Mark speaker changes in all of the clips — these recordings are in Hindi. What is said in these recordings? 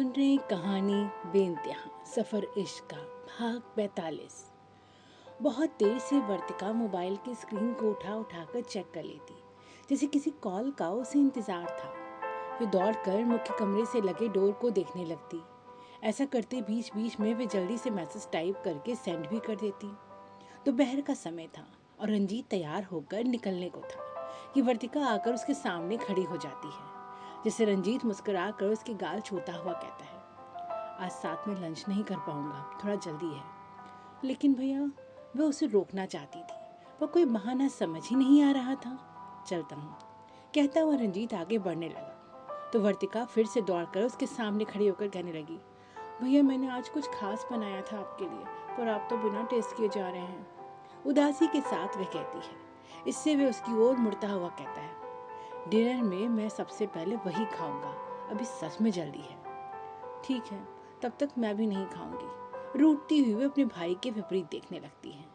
Speaker 1: सुन रहे हैं कहानी बेइंतहा सफ़र इश्क का भाग 45। बहुत देर से वर्तिका मोबाइल की स्क्रीन को उठा उठा कर चेक कर लेती, जैसे किसी कॉल का उसे इंतज़ार था। वे दौड़कर मुख्य कमरे से लगे डोर को देखने लगती। ऐसा करते बीच बीच में वे जल्दी से मैसेज टाइप करके सेंड भी कर देती। दोपहर का समय था और रंजीत तैयार होकर निकलने को था कि वर्तिका आकर उसके सामने खड़ी हो जाती है। जिसे रंजीत मुस्कुरा कर उसके गाल छूता हुआ कहता है, आज साथ में लंच नहीं कर पाऊंगा, थोड़ा जल्दी है। लेकिन भैया, वह उसे रोकना चाहती थी, पर कोई बहाना समझ ही नहीं आ रहा था। चलता हूँ, कहता हुआ रंजीत आगे बढ़ने लगा तो वर्तिका फिर से दौड़कर उसके सामने खड़ी होकर कहने लगी, भैया मैंने आज कुछ खास बनाया था आपके लिए, पर आप तो बिना टेस्ट किए जा रहे हैं। उदासी के साथ वह कहती है। इससे वे उसकी ओर मुड़ता हुआ कहता है, डिनर में मैं सबसे पहले वही खाऊंगा, अभी सच में जल्दी है। ठीक है, तब तक मैं भी नहीं खाऊंगी। रूठती हुई वे अपने भाई के विपरीत देखने लगती हैं।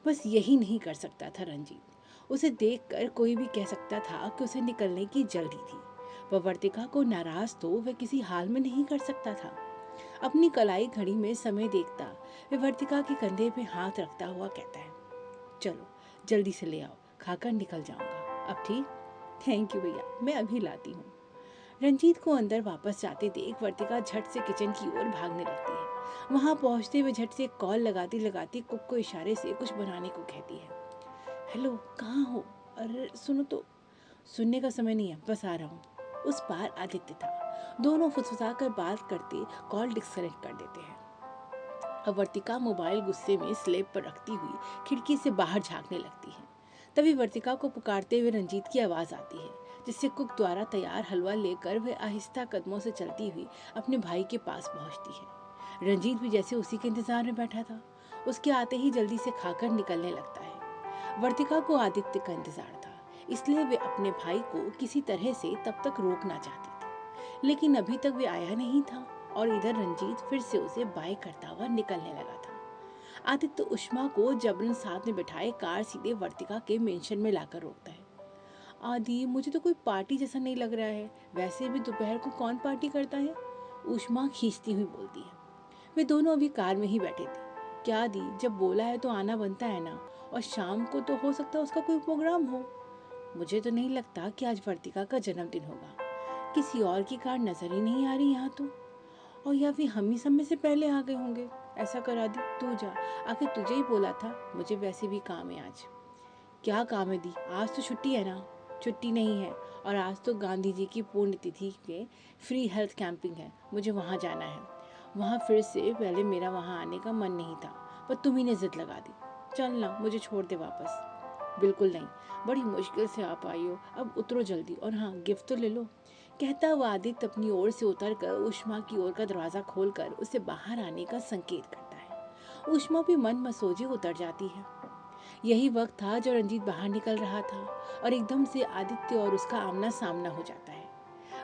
Speaker 1: बस यही नहीं कर सकता था रंजीत। उसे देखकर कोई भी कह सकता था कि उसे निकलने की जल्दी थी, पर वर्तिका को नाराज तो वह किसी हाल में नहीं कर सकता था। अपनी कलाई घड़ी में समय देखता वह वर्तिका के कंधे पे हाथ रखता हुआ कहता है, चलो जल्दी से ले आओ, खाकर निकल जाऊंगा। अब ठीक? थैंक यू भैया, मैं अभी लाती हूँ। रंजीत को अंदर वापस जाते देख वर्तिका झट से किचन की ओर भागने लगती है। वहां पहुंचते हुए झट से एक कॉल लगाती लगाती कुक को इशारे से कुछ बनाने को कहती है। हेलो, कहाँ हो? अरे सुनो तो। सुनने का समय नहीं है, बस आ रहा हूँ। उस पार आदित्य था। दोनों फुसफुसाकर बात करते कॉल डिस्कनेक्ट कर देते हैं। अब वर्तिका मोबाइल गुस्से में स्लेब पर रखती हुई खिड़की से बाहर झांकने लगती है। तभी वर्तिका को पुकारते हुए रंजीत की आवाज आती है, जिससे कुक द्वारा तैयार हलवा लेकर वह आहिस्ता कदमों से चलती हुई अपने भाई के पास पहुंचती है। रंजीत भी जैसे उसी के इंतजार में बैठा था, उसके आते ही जल्दी से खाकर निकलने लगता है। वर्तिका को आदित्य का इंतजार था, इसलिए वे अपने भाई को किसी तरह से तब तक रोकना चाहती थी, लेकिन अभी तक वे आया नहीं था और इधर रंजीत फिर से उसे बाय करता हुआ निकलने लगा था। आदित्य उष्मा को जबरन साथ में बिठाए कार सीधे वर्तिका के मेंशन में लाकर रोकता है। आदि, मुझे तो कोई पार्टी जैसा नहीं लग रहा है, वैसे भी दोपहर को कौन पार्टी करता है? उष्मा खींचती हुई बोलती है। वे दोनों अभी कार में ही बैठे थे। क्या दी, जब बोला है तो आना बनता है ना, और शाम को तो हो सकता है उसका कोई प्रोग्राम हो। मुझे तो नहीं लगता कि आज वर्तिका का जन्मदिन होगा। किसी और की कार नजर ही नहीं आ रही यहाँ तो, और या फिर हम ही समय से पहले आ गए होंगे। ऐसा करा दी, तू जा, आखिर तुझे ही बोला था, मुझे वैसे भी काम है आज। क्या काम है दी? आज तो छुट्टी है ना? छुट्टी नहीं है, और आज तो गांधी जी की पुण्यतिथि के फ्री हेल्थ कैंपिंग है, मुझे वहाँ जाना है। वहाँ फिर से पहले मेरा वहाँ आने का मन नहीं था, पर तुम ही ने जिद लगा दी। चल ना, मुझे छोड़ दे वापस। बिल्कुल नहीं, बड़ी मुश्किल से आप आई हो, अब उतरो जल्दी, और हाँ, गिफ्ट तो ले लो। कहता हुआ आदित्य अपनी ओर से उतरकर उष्मा की ओर का दरवाजा खोलकर उसे बाहर आने का संकेत करता है। उष्मा भी मन मसोजे उतर जाती है। यही वक्त था जब रंजीत बाहर निकल रहा था और एकदम से आदित्य और उसका आमना सामना हो जाता है।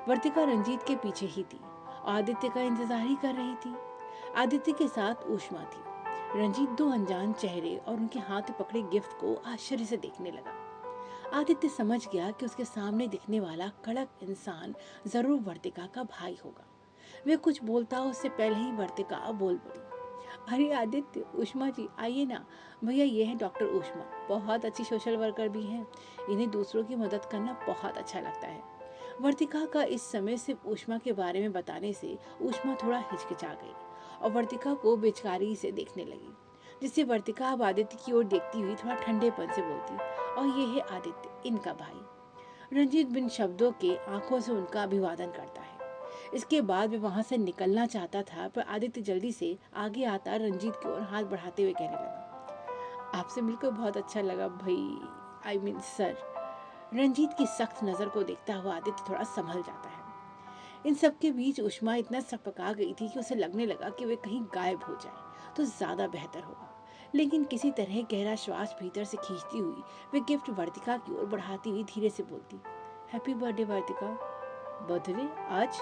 Speaker 1: वर्तिका रंजीत के पीछे ही थी और आदित्य का इंतजार ही कर रही थी। आदित्य के साथ उष्मा थी। रंजीत दो अनजान चेहरे और उनके हाथ पकड़े गिफ्ट को आश्चर्य से देखने लगा। आदित्य समझ गया कि उसके सामने दिखने वाला कड़क इंसान जरूर वर्तिका का भाई होगा। वे कुछ बोलता उससे पहले ही वर्तिका बोल पड़ी। अरे आदित्य, उष्मा जी आइए ना। भैया, ये है डॉक्टर उष्मा, बहुत अच्छी सोशल वर्कर भी हैं। इन्हें दूसरों की मदद करना बहुत अच्छा लगता है। वर्तिका का इस समय सिर्फ उष्मा के बारे में बताने से उष्मा थोड़ा हिचकिचा गई और वर्तिका को बेचकारी से देखने लगी, जिससे वर्तिका अब आदित्य की ओर देखती हुई थोड़ा ठंडेपन से बोलती, और ये है आदित्य, इनका भाई। रंजीत बिन शब्दों के आंखों से उनका अभिवादन करता है। इसके बाद वे वहां से निकलना चाहता था, पर आदित्य जल्दी से आगे आता रंजीत की ओर हाथ बढ़ाते हुए कहने लगा, आपसे मिलकर बहुत अच्छा लगा भाई, आई मीन सर। रंजीत की सख्त नजर को देखता हुआ आदित्य थोड़ा संभल जाता है। इन सब के बीच उष्मा इतना सकपका गई थी कि उसे लगने लगा कि वे कहीं गायब हो जाए तो ज्यादा बेहतर होगा। लेकिन किसी तरह गहरा श्वास भीतर से खींचती हुई वे गिफ्ट वर्तिका की ओर बढ़ाती हुई धीरे से बोलती, हैप्पी बर्थडे वर्तिका। बर्थडे आज?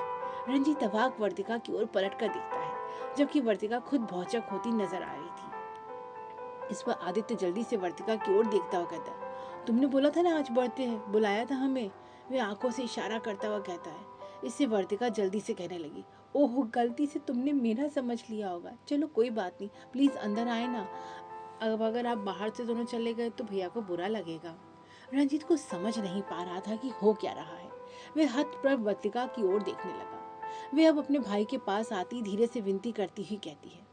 Speaker 1: रंजीत अवाक वर्तिका की ओर पलट कर देखता है, जबकि वर्तिका खुद भौचक होती नजर आ रही थी। इस पर आदित्य जल्दी से वर्तिका की ओर देखता हुआ कहता है, तुमने बोला था ना आज बर्थडे है, बुलाया था हमें। वे आंखों से इशारा करता हुआ कहता है। इससे वर्तिका जल्दी से कहने लगी, ओह, गलती से तुमने मेरा समझ लिया होगा। चलो कोई बात नहीं, प्लीज़ अंदर आए ना। अब अगर आप बाहर से दोनों चले गए तो भैया को बुरा लगेगा। रंजीत को समझ नहीं पा रहा था कि हो क्या रहा है। वह हतप्रभ वर्तिका की ओर देखने लगा। वे अब अपने भाई के पास आती धीरे से विनती करती हुई कहती है,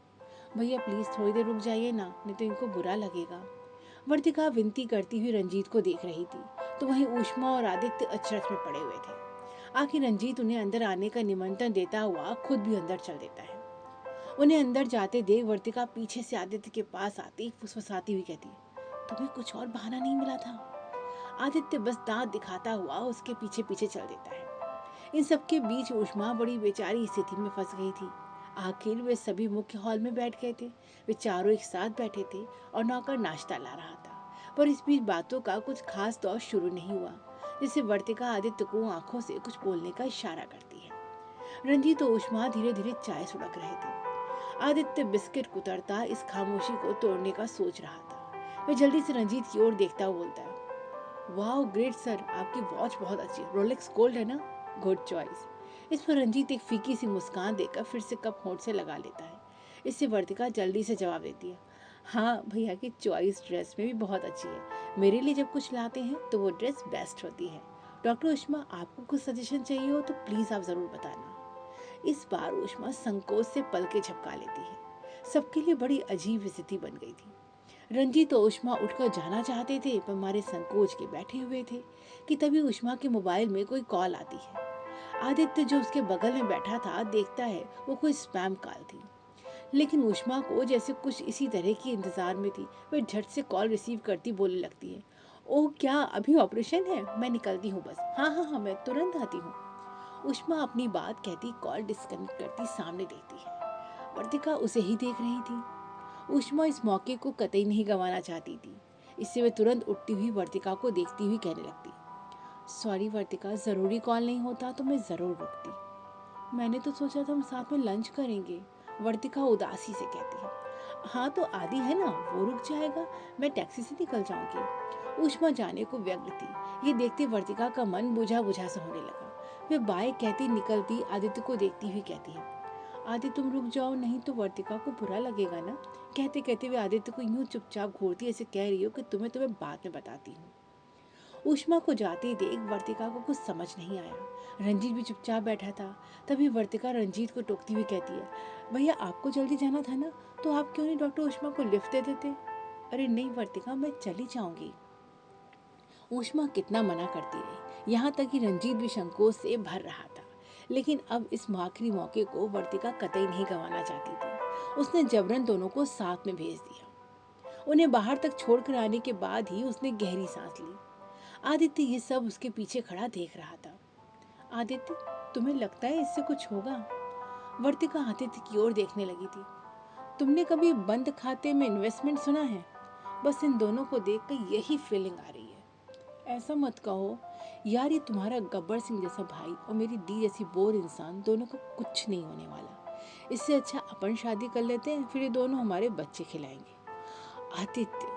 Speaker 1: भैया प्लीज़ थोड़ी देर रुक जाइए ना, नहीं तो इनको बुरा लगेगा। वर्तिका विनती करती हुई रंजीत को देख रही थी, तो वहीं ऊष्मा और आदित्य अचरज में पड़े हुए थे। आखिर रंजीत उन्हें अंदर आने का निमंत्रण देता हुआ खुद भी अंदर चल देता है। उन्हें अंदर जाते देख वर्तिका पीछे से आदित्य के पास आती फुसफुसाती हुई कहती, तुम्हें कुछ और बहाना नहीं मिला था? आदित्य बस दांत दिखाता हुआ उसके पीछे पीछे चल देता है। इन सबके बीच ऊष्मा बड़ी बेचारी स्थिति में फंस गई थी। आखिर वे सभी मुख्य हॉल में बैठ गए थे। वे चारों एक साथ बैठे थे और नौकर नाश्ता ला रहा था, पर इस बीच बातों का कुछ खास दौर शुरू नहीं हुआ, जिससे वर्तिका आदित्य को आंखों से कुछ बोलने का इशारा करती है। रंजीत और ऊष्मा धीरे धीरे चाय सुड़क रहे थे। आदित्य बिस्किट कुतरता इस खामोशी को तोड़ने का सोच रहा था। वह जल्दी से रंजीत की ओर देखता हुआ बोलता है, वाह ग्रेट सर, आपकी वॉच बहुत अच्छी है, रोलेक्स गोल्ड है ना? Good choice. इस पर रंजीत एक फीकी सी मुस्कान देकर फिर से कप होंठ से लगा लेता है। इससे वर्तिका जल्दी से जवाब देती है, हाँ भैया की चॉइस ड्रेस में भी बहुत अच्छी है। मेरे लिए जब कुछ लाते हैं तो वो ड्रेस बेस्ट होती है। डॉक्टर उष्मा, आपको कुछ सजेशन चाहिए हो तो प्लीज़ आप ज़रूर बताना। इस बार उष्मा संकोच से पलके झपका लेती है। सबके लिए बड़ी अजीब स्थिति बन गई थी। रंजीत और उष्मा उठकर जाना चाहते थे, पर मारे संकोच के बैठे हुए थे कि तभी उष्मा के मोबाइल में कोई कॉल आती है। आदित्य जो उसके बगल में बैठा था देखता है वो कोई स्पैम कॉल थी। लेकिन उष्मा को जैसे कुछ इसी तरह की इंतजार में थी। वह झट से कॉल रिसीव करती बोलने लगती है, ओह क्या अभी ऑपरेशन है? मैं निकलती हूँ बस। हाँ हाँ हाँ, मैं तुरंत आती हूँ। उष्मा अपनी बात कहती कॉल डिस्कनेक्ट करती सामने देखती है। वर्तिका उसे ही देख रही थी। उष्मा इस मौके को कतई नहीं गंवाना चाहती थी। इससे वे तुरंत उठती हुई वर्तिका को देखती हुई कहने लगती, सॉरी वर्तिका, ज़रूरी कॉल नहीं होता तो मैं ज़रूर रुकती। मैंने तो सोचा था हम साथ में लंच करेंगे। वर्तिका उदासी से कहती है, हाँ तो आदि है ना, वो रुक जाएगा, मैं टैक्सी से निकल जाऊंगी। उष्मा जाने को व्यग्र थी। ये देखते वर्तिका का मन बुझा बुझा सा होने लगा। वे बाय कहती निकलती आदित्य को देखती हुई कहती है, आदित्य तुम रुक जाओ, नहीं तो वर्तिका को बुरा लगेगा ना। कहते कहते वे आदित्य को यूं चुपचाप घूरती ऐसे कह रही हो कि तुम्हें तुम्हें बाद में बताती हूँ। उष्मा को जाते देख वर्तिका को कुछ समझ नहीं आया। रंजीत भी चुपचाप बैठा था। तभी वर्तिका रंजीत को टोकती हुई कहती है, भैया आपको जल्दी जाना था ना, तो आप क्यों नहीं डॉक्टर उष्मा को लिफ्ट दे देते? अरे नहीं वर्तिका, मैं चली जाऊंगी। उष्मा कितना मना करती रही, यहाँ तक कि रंजीत भी संकोच से भर रहा था। लेकिन अब इस आखिरी मौके को वर्तिका कतई नहीं गंवाना चाहती थी। उसने जबरन दोनों को साथ में भेज दिया। उन्हें बाहर तक छोड़कर आने के बाद ही उसने गहरी सांस ली। आदित्य ये सब उसके पीछे खड़ा देख रहा था। आदित्य, तुम्हें लगता है इससे कुछ होगा? वर्तिका आदित्य की ओर देखने लगी थी। तुमने कभी बंद खाते में इन्वेस्टमेंट सुना है? बस इन दोनों को देखकर यही फीलिंग आ रही है। ऐसा मत कहो यार, ये तुम्हारा गब्बर सिंह जैसा भाई और मेरी दी जैसी बोर इंसान, दोनों को कुछ नहीं होने वाला। इससे अच्छा अपन शादी कर लेते हैं, फिर ये दोनों हमारे बच्चे खिलाएंगे। आदित्य,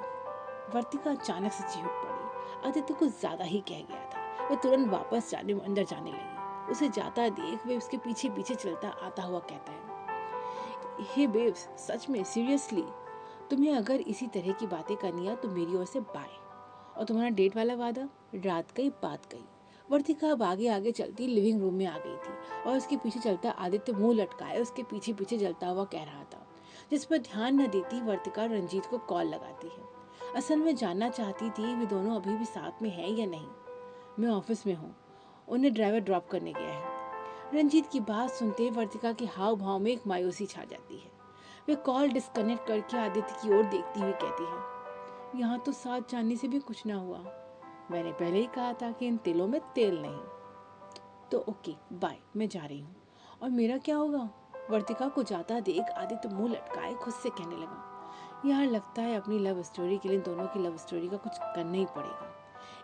Speaker 1: वर्तिका अचानक से चीख पड़ी। आदित्य कुछ ज्यादा ही कह गया था। वह तुरंत वापस जाने अंदर जाने लगी। उसे जाता देख वे उसके पीछे पीछे चलता आता हुआ कहता है, हे बेब्स, सच में सीरियसली, तुम्हें अगर इसी तरह की बातें करनी है तो मेरी ओर से बाय। और तुम्हारा डेट वाला वादा, रात गई बात गई। वर्तिका अब आगे आगे चलती लिविंग रूम में आ गई थी और उसके पीछे चलता आदित्य मुंह लटकाए उसके पीछे पीछे चलता हुआ कह रहा था। जिस पर ध्यान न देती वर्तिका रंजीत को कॉल लगाती है। असल में जानना चाहती थी वे दोनों अभी भी साथ में हैं या नहीं। मैं ऑफिस में हूँ, उन्हें ड्राइवर ड्रॉप करने गया है। रंजीत की बात सुनते वर्तिका के हाव भाव में एक मायूसी छा जाती है। वे कॉल डिस्कनेक्ट करके आदित्य की ओर देखती हुई कहती है, यहाँ तो साथ जाने से भी कुछ ना हुआ। मैंने पहले ही कहा था कि इन तिलों में तेल नहीं। तो ओके बाय, मैं जा रही हूँ। और मेरा क्या होगा? वर्तिका को जाता देख आदित्य मुंह लटकाए खुद से कहने लगा, यार लगता है अपनी लव स्टोरी के लिए दोनों की लव स्टोरी का कुछ करना ही पड़ेगा।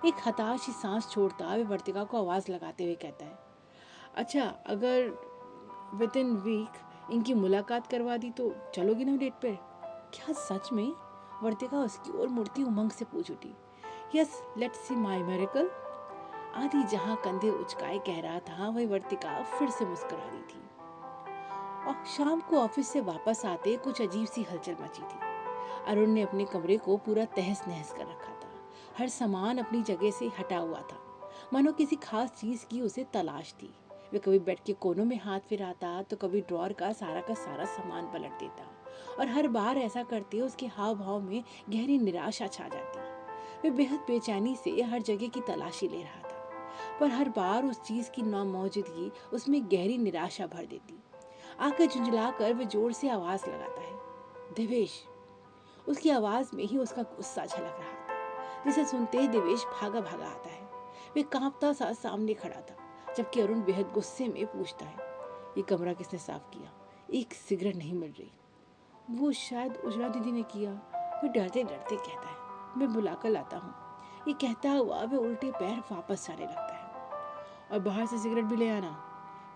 Speaker 1: एक हताश ही सांस छोड़ता वे वर्तिका को आवाज लगाते हुए कहता है, अच्छा अगर विद इन वीक इनकी मुलाकात करवा दी तो चलोगी ना डेट पे? क्या सच में? वर्तिका उसकी ओर मुड़ती उमंग से पूछ उठी। Yes, let's see my miracle. आदि जहां कंधे उचकाए कह रहा था वही वर्तिका फिर से मुस्कुरा रही थी। और शाम को ऑफिस से वापस आते कुछ अजीब सी हलचल मची थी। अरुण ने अपने कमरे को पूरा तहस नहस कर रखा था। हर सामान अपनी जगह से हटा हुआ था, मानो किसी खास चीज की उसे तलाश थी। वे कभी बेड के कोनों में हाथ फिराता तो कभी ड्रॉर का सारा सामान पलट देता, और हर बार ऐसा करते उसके हाव भाव में गहरी निराशा छा जाती। वे बेहद बेचैनी से हर जगह की तलाशी ले रहा था, पर हर बार उस चीज की नामौजूदगी उसमें गहरी निराशा भर देती। आंखें झुंझलाकर वे जोर से आवाज लगाता है, देवेश। उसकी आवाज में ही उसका गुस्सा झलक रहा था, जिसे सुनते ही देवेश भागा भागा आता है। वे कांपता सा सामने खड़ा था, जबकि अरुण बेहद गुस्से में पूछता है, ये कमरा किसने साफ किया? एक सिगरेट नहीं मिल रही। वो शायद उजला दीदी ने किया, वो डरते डरते कहता है, मैं बुलाकर लाता हूँ। ये कहता हुआ वे उल्टे पैर वापस जाने लगता है। और बाहर से सिगरेट भी ले आना,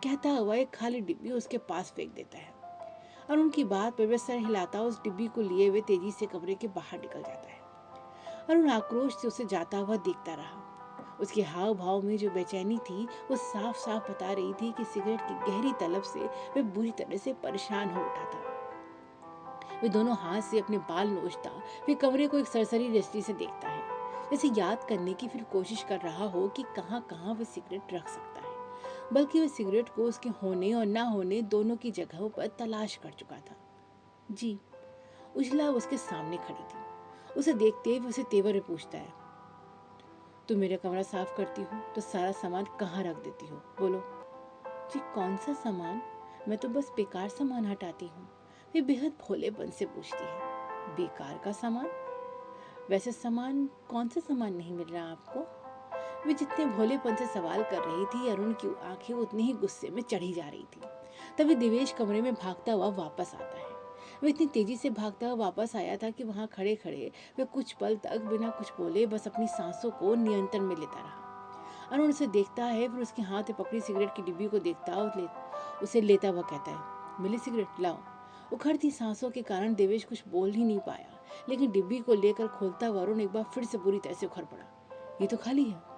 Speaker 1: कहता हुआ एक खाली डिब्बी उसके पास फेंक देता है। और उनकी बात पर वे सर हिलाता उस डिब्बी को लिए हुए तेजी से कमरे के बाहर निकल जाता है। अरुण आक्रोश से उसे जाता हुआ देखता रहा। उसके हाव भाव में जो बेचैनी थी वो साफ साफ बता रही थी कि सिगरेट की गहरी तलब से वे बुरी तरह से परेशान हो उठा था। वे दोनों हाथ से अपने बाल नोचता फिर कमरे को एक सरसरी दृष्टि से देखता है, जैसे याद करने की फिर कोशिश कर रहा हो कि कहाँ कहाँ वे सिगरेट रख सकता है। बल्कि वह सिगरेट को उसके होने और ना होने दोनों की जगहों पर तलाश कर चुका था। जी। उजला उसके सामने खड़ी थी। उसे देखते हुए उसे तेवर में पूछता है, तुम मेरा कमरा साफ करती हो तो सारा सामान कहाँ रख देती हो, बोलो। जी कौन सा सामान? मैं तो बस बेकार सामान हटाती हूँ। वे बेहद भोलेपन से पूछती है, बेकार का सामान? वैसे सामान कौन सा सामान नहीं मिल रहा आपको? वे जितने भोलेपन से सवाल कर रही थी, अरुण की आंखें उतनी ही गुस्से में चढ़ी जा रही थी। तभी देवेश कमरे में भागता हुआ वापस आता है। वह इतनी तेजी से भागता हुआ वापस आया था कि वहां खड़े खड़े वे कुछ पल तक बिना कुछ बोले बस अपनी सांसों को नियंत्रण में लेता रहा। अरुण उसे देखता है, फिर उसके हाथ में पकड़ी सिगरेट की डिब्बी को देखता और उसे लेता हुआ कहता है, मिली सिगरेट लाओ। उखड़ती सांसों के कारण देवेश कुछ बोल ही नहीं पाया, लेकिन डिब्बी को लेकर खोलता हुआ अरुण एक बार फिर से बुरी तरह से उखड़ पड़ा। ये तो खाली है।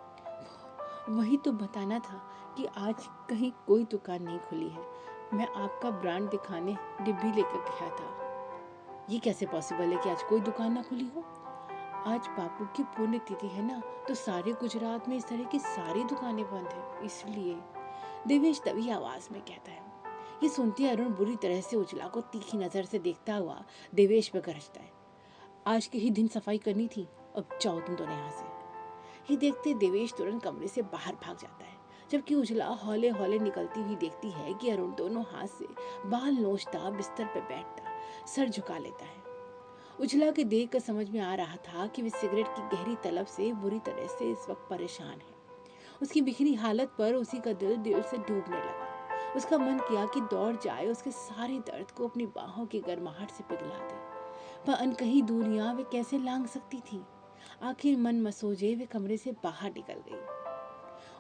Speaker 1: वही तो बताना था कि आज कहीं कोई दुकान नहीं खुली है। मैं आपका ब्रांड दिखाने डिब्बी लेकर गया था। ये कैसे पॉसिबल है कि आज कोई दुकान ना खुली हो? आज बापू की पुण्यतिथि है ना, तो सारे गुजरात में इस तरह की सारी दुकानें बंद हैं, इसलिए। देवेश तभी आवाज में कहता है। ये सुनते अरुण बुरी तरह से उजला को तीखी नजर से देखता हुआ देवेश पर गरजता है, आज के ही दिन सफाई करनी थी, अब जाओ तुम दोनों यहाँ से। ये देखते देवेश तुरंत कमरे से बाहर भाग जाता है, जबकि उजला हौले हौले निकलती हुई देखती है कि अरुण दोनों हाथ से बाल नोचता बिस्तर पर बैठता सर झुका लेता है। उजला के देख कर समझ में आ रहा था कि वह सिगरेट की गहरी तलब से बुरी तरह से इस वक्त परेशान है। उसकी बिखरी हालत पर उसी का दिल दिल से डूबने लगा। उसका मन किया कि दौड़ जाए, उसके सारे दर्द को अपनी बाहों की गर्माहट से पिघला दे, पर अनकही दूरियां वे कैसे लांघ सकती थी। आखिर मन मसोजे वे कमरे से बाहर निकल गई।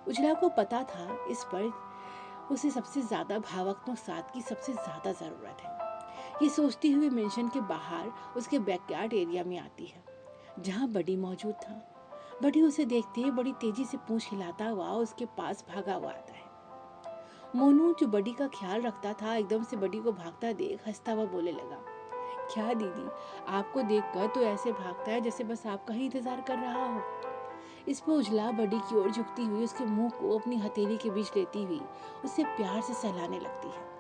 Speaker 1: उजला को पता था इस पर उसे सबसे ज्यादा भावनात्मक साथ की सबसे ज्यादा जरूरत है। ये सोचती हुई मेंशन के बाहर उसके बैकयार्ड एरिया में आती है, जहाँ बडी मौजूद था। बडी उसे देखते ही बड़ी तेजी से पूंछ हिलाता हुआ उसके पास भागा हुआ आता है। मोनू जो बडी का ख्याल रखता था, एकदम से बडी को भागता देख हंसता हुआ बोले लगा, क्या दीदी, आपको देखकर तो ऐसे भागता है जैसे बस आपका ही इंतजार कर रहा हो। इस पर उजला बडी की ओर झुकती हुई उसके मुंह को अपनी हथेली के बीच लेती हुई उसे प्यार से सहलाने लगती है।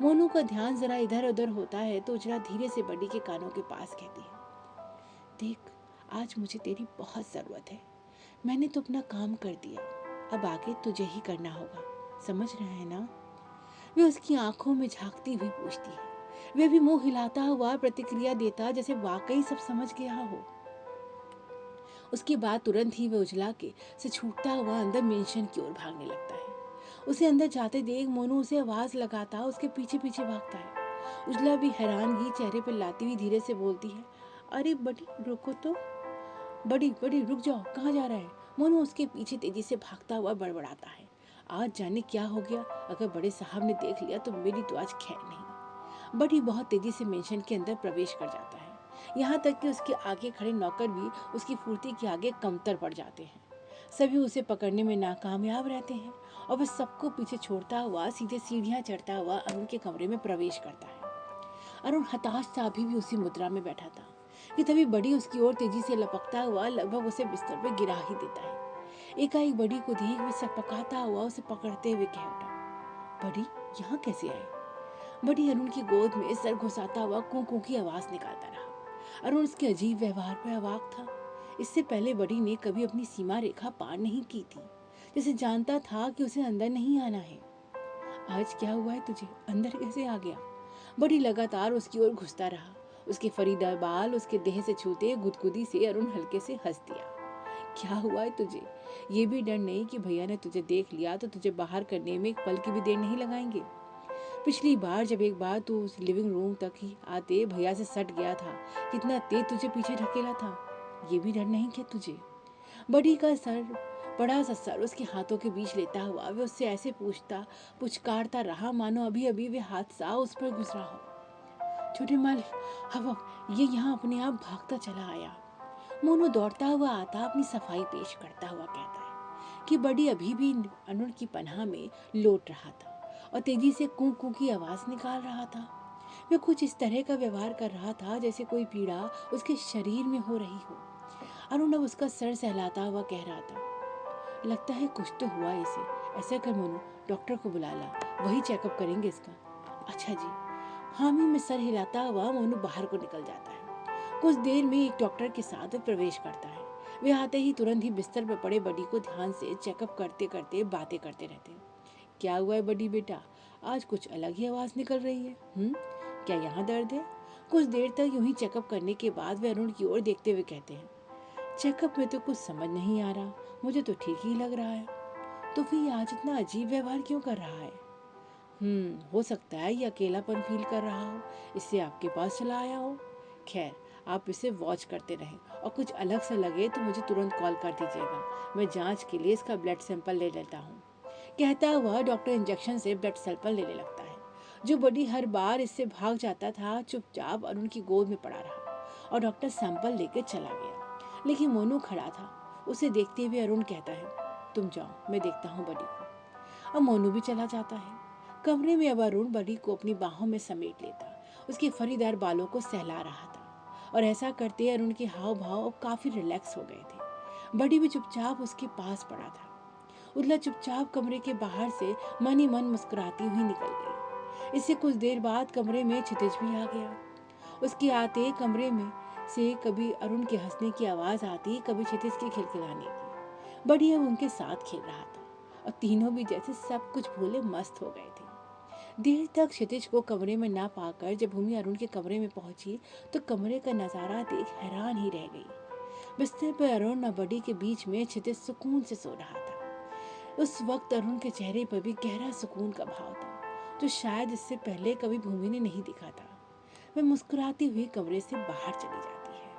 Speaker 1: मोनू का ध्यान जरा इधर उधर होता है तो उजला धीरे से बडी के कानों के पास कहती है, देख, आज मुझे तेरी बहुत जरूरत है। मैंने तो अपना काम कर दिया, अब आगे तुझे ही करना होगा, समझ रहा है ना? वे उसकी आंखों में झांकती हुई पूछती है। वे भी मुंह हिलाता हुआ प्रतिक्रिया देता जैसे वाकई सब समझ गया हो। उसके बाद तुरंत ही वह उजला के से छूटता हुआ अंदर मेंशन की ओर भागने लगता है। उसे अंदर जाते देख मोनू उसे आवाज लगाता उसके पीछे पीछे भागता है। उजला भी हैरानगी चेहरे पर लाती हुई धीरे से बोलती है, अरे बड़ी रुको तो, बड़ी बड़ी रुक जाओ, कहाँ जा रहा है? मोनू उसके पीछे तेजी से भागता हुआ बड़बड़ाता है, आज जाने क्या हो गया, अगर बड़े साहब ने देख लिया तो मेरी तो आज खैर नहीं। बड़ी बहुत तेजी से मेंशन के अंदर प्रवेश कर जाता है, यहाँ तक कि उसके आगे खड़े नौकर भी उसकी फुर्ती के आगे कमतर पड़ जाते हैं। सभी उसे पकड़ने में नाकामयाब रहते हैं और वह सबको पीछे छोड़ता हुआ सीधे सीढ़ियां चढ़ता हुआ अरुण के कमरे में प्रवेश करता है। अरुण हताश सा अभी भी उसी मुद्रा में बैठा था कि तभी बड़ी उसकी ओर तेजी से लपकता हुआ लगभग उसे बिस्तर पर गिरा ही देता है। एकाएक बड़ी को देख वह सकपकाता हुआ उसे पकड़ते हुए कह उठा, बड़ी यहाँ कैसे आए? बड़ी अरुण की गोद में सर घुसाता हुआ कू कू की आवाज निकालता रहा। अरुण उसके अजीब व्यवहार पर अवाक था। इससे पहले बड़ी ने कभी अपनी सीमा रेखा पार नहीं की थी, जैसे जानता था कि उसे अंदर नहीं आना है। आज क्या हुआ है तुझे? अंदर कैसे आ गया? बड़ी लगातार उसकी ओर घुसता रहा। उसके फरीदार बाल उसके देह से छूते गुदगुदी से अरुण हल्के से हंस दिया। क्या हुआ है तुझे? ये भी डर नहीं कि भैया ने तुझे देख लिया तो तुझे बाहर करने में एक पल की भी देर नहीं लगाएंगे? पिछली बार जब एक बार तू उस लिविंग रूम तक ही आते भैया से सट गया था, कितना तेज तुझे पीछे ढकेला था। ये भी डर नहीं क्या तुझे? बड़ी का सर बड़ा सा सर उसके हाथों के बीच लेता हुआ वे उससे ऐसे पुचकारता रहा मानो अभी अभी वे हादसा उस पर गुजरा हो। छोटे मालिक, अब ये यहाँ अपने आप भागता चला आया। मोनू दौड़ता हुआ आता अपनी सफाई पेश करता हुआ कहता है कि बड़ी अभी भी अरुण की पनाह में लौट रहा था और तेजी से कू कू की आवाज निकाल रहा था। वह कुछ इस तरह का व्यवहार कर रहा था जैसे कोई पीड़ा उसके शरीर में हो रही हो। अरुण अब उसका सर सहलाता हुआ कह रहा था, लगता है कुछ तो हुआ इसे। ऐसा कर मोनू, डॉक्टर को बुला ला, वही चेकअप करेंगे इसका। अच्छा जी। हामी में सर हिलाता हुआ मोनू बाहर को निकल जाता है। कुछ देर में एक डॉक्टर के साथ प्रवेश करता है। वे आते ही तुरंत ही बिस्तर पर पड़े बड़ी को ध्यान से चेकअप करते करते बातें करते रहते हैं। क्या हुआ है बड़ी बेटा? आज कुछ अलग ही आवाज निकल रही है। क्या यहाँ दर्द है? कुछ देर तक यूं ही चेकअप करने के बाद वे अरुण की ओर देखते हुए कहते हैं, चेकअप में तो कुछ समझ नहीं आ रहा, मुझे तो ठीक ही लग रहा है। तो फिर ये आज इतना अजीब व्यवहार क्यों कर रहा है? हो सकता है ये अकेलापन फील कर रहा हो, इससे आपके पास चला आया हो। खैर, आप इसे वॉच करते रहें और कुछ अलग सा लगे तो मुझे तुरंत कॉल कर दीजिएगा। मैं जांच के लिए इसका ब्लड सैंपल ले लेता हूँ। कहता हुआ डॉक्टर इंजेक्शन से ब्लड सैंपल लेने लगता है। जो बड़ी हर बार इससे भाग जाता था चुपचाप अरुण की गोद में पड़ा रहा और डॉक्टर सैंपल लेकर चला गया। लेकिन मोनू खड़ा था। उसे देखते हुए अरुण कहता है, तुम जाओ, मैं देखता हूँ बड़ी को। अब मोनू भी चला जाता है। कमरे में अब अरुण बड़ी को अपनी बाहों में समेट लेता, उसके फरीदार बालों को सहला रहा था और ऐसा करते अरुण के हाव भाव अब काफी रिलैक्स हो गए थे। बड़ी भी चुपचाप उसके पास पड़ा था। उदला चुपचाप कमरे के बाहर से मन ही मन मुस्कुराती हुई निकल गई। इससे कुछ देर बाद कमरे में क्षितिज भी आ गया। उसके आते कमरे में से कभी अरुण के हंसने की आवाज आती, कभी क्षितिज के खिलखिलाने की। बड़ी अब उनके साथ खेल रहा था और तीनों भी जैसे सब कुछ भूले मस्त हो गए थे। देर तक क्षितिज को कमरे में ना पाकर जब भूमि अरुण के कमरे में पहुंची तो कमरे का नजारा देख हैरान ही रह गई। बिस्तर पर अरुण और बड़ी के बीच में क्षितिज सुकून से सो रहा था। उस वक्त अरुण के चेहरे पर भी गहरा सुकून का भाव था, जो शायद इससे पहले कभी भूमि ने नहीं दिखा था। वह मुस्कुराती हुई कमरे से बाहर चली जाती है।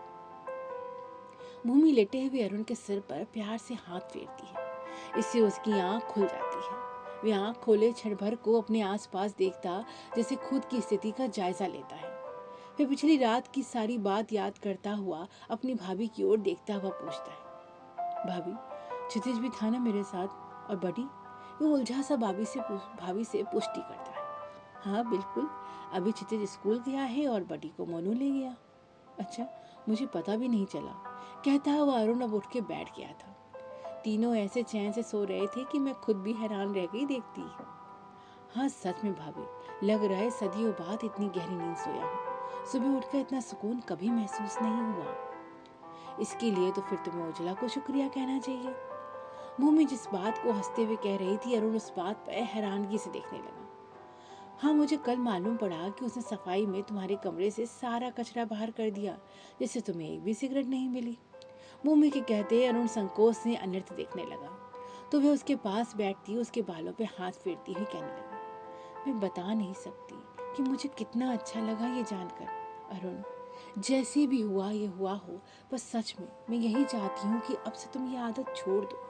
Speaker 1: भूमि लेटे हुए अरुण के सिर पर प्यार से हाथ फेरती है। इससे उसकी आंख खुल जाती है। वह आंख खोले क्षण भर को अपने आसपास देखता, जैसे खुद की स्थिति का जायजा लेता है। फिर पिछली रात की सारी बात याद करता हुआ अपनी भाभी की ओर देखता हुआ पूछता है, भाभी, क्षितिज भी था ना मेरे साथ? और बड़ी? वो उलझा सा भाभी से पुष्टि करता है, हाँ बिल्कुल, अभी क्षितिज स्कूल गया है और बड़ी को मोनू ले गया। अच्छा, मुझे पता भी नहीं चला। कहता हुआ अरुण अब उठ के बैठ गया था। तीनों ऐसे चैन से सो रहे थे कि मैं खुद भी हैरान रह गई देखती। हाँ सच में भाभी, लग रहा है सदियों बाद इतनी गहरी नींद सोया हूँ। सुबह उठकर इतना सुकून कभी महसूस नहीं हुआ। इसके लिए तो फिर तुम्हें उजला को शुक्रिया कहना चाहिए। भूमि जिस बात को हंसते हुए कह रही थी, अरुण उस बात पर हैरानगी से देखने लगा। हाँ, मुझे कल मालूम पड़ा कि उसने सफाई में तुम्हारे कमरे से सारा कचरा बाहर कर दिया, जिससे तुम्हें एक भी सिगरेट नहीं मिली। भूमि के कहते अरुण संकोच से अनर्थ देखने लगा तो वह उसके पास बैठती उसके बालों पे हाथ फेरती हुई कहने लगी, मैं बता नहीं सकती कि मुझे कितना अच्छा लगा ये जानकर। अरुण, जैसे भी हुआ ये हुआ हो, बस सच में मैं यही चाहती हूँ कि अब से तुम ये आदत छोड़ दो।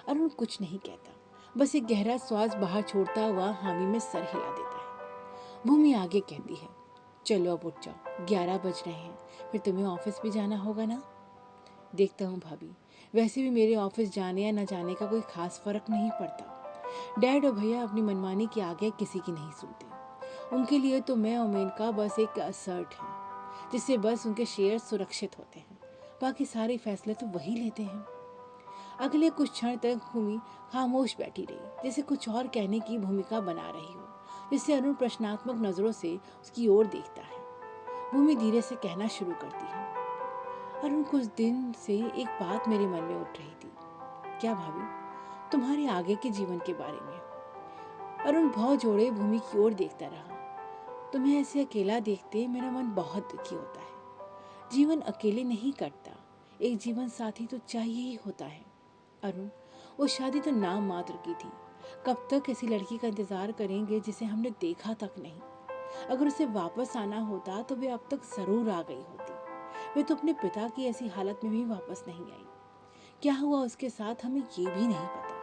Speaker 1: अरुण कुछ नहीं कहता, बस एक गहरा श्वास बाहर छोड़ता हुआ हामी में सर हिला देता है। भूमि आगे कहती है, चलो अब उठ जाओ, 11 बज रहे हैं, फिर तुम्हें ऑफिस भी जाना होगा ना। देखता हूँ भाभी, वैसे भी मेरे ऑफिस जाने या न जाने का कोई खास फर्क नहीं पड़ता। डैड और भैया अपनी मनमानी के आगे किसी की नहीं सुनते। उनके लिए तो मैं और मेनका बस एक असर्ट है, जिससे बस उनके शेयर सुरक्षित होते हैं। बाकी सारे फैसले तो वही लेते हैं। अगले कुछ क्षण तक भूमि खामोश बैठी रही, जैसे कुछ और कहने की भूमिका बना रही हो, जिससे अरुण प्रश्नात्मक नजरों से उसकी ओर देखता है। भूमि धीरे से कहना शुरू करती है, अरुण, कुछ दिन से एक बात मेरे मन में उठ रही थी। क्या भाभी? तुम्हारे आगे के जीवन के बारे में। अरुण भौं जोड़े भूमि की ओर देखता रहा। तुम्हें ऐसे अकेला देखते मेरा मन बहुत दुखी होता है। जीवन अकेले नहीं कटता, एक जीवन साथी तो चाहिए ही होता है। अरुण, वो शादी तो नाम मात्र की थी। कब तक ऐसी लड़की का इंतजार करेंगे जिसे हमने देखा तक नहीं? अगर उसे वापस आना होता तो वे अब तक जरूर आ गई होती। वे तो अपने पिता की ऐसी हालत में भी वापस नहीं आई। क्या हुआ उसके साथ हमें ये भी नहीं पता।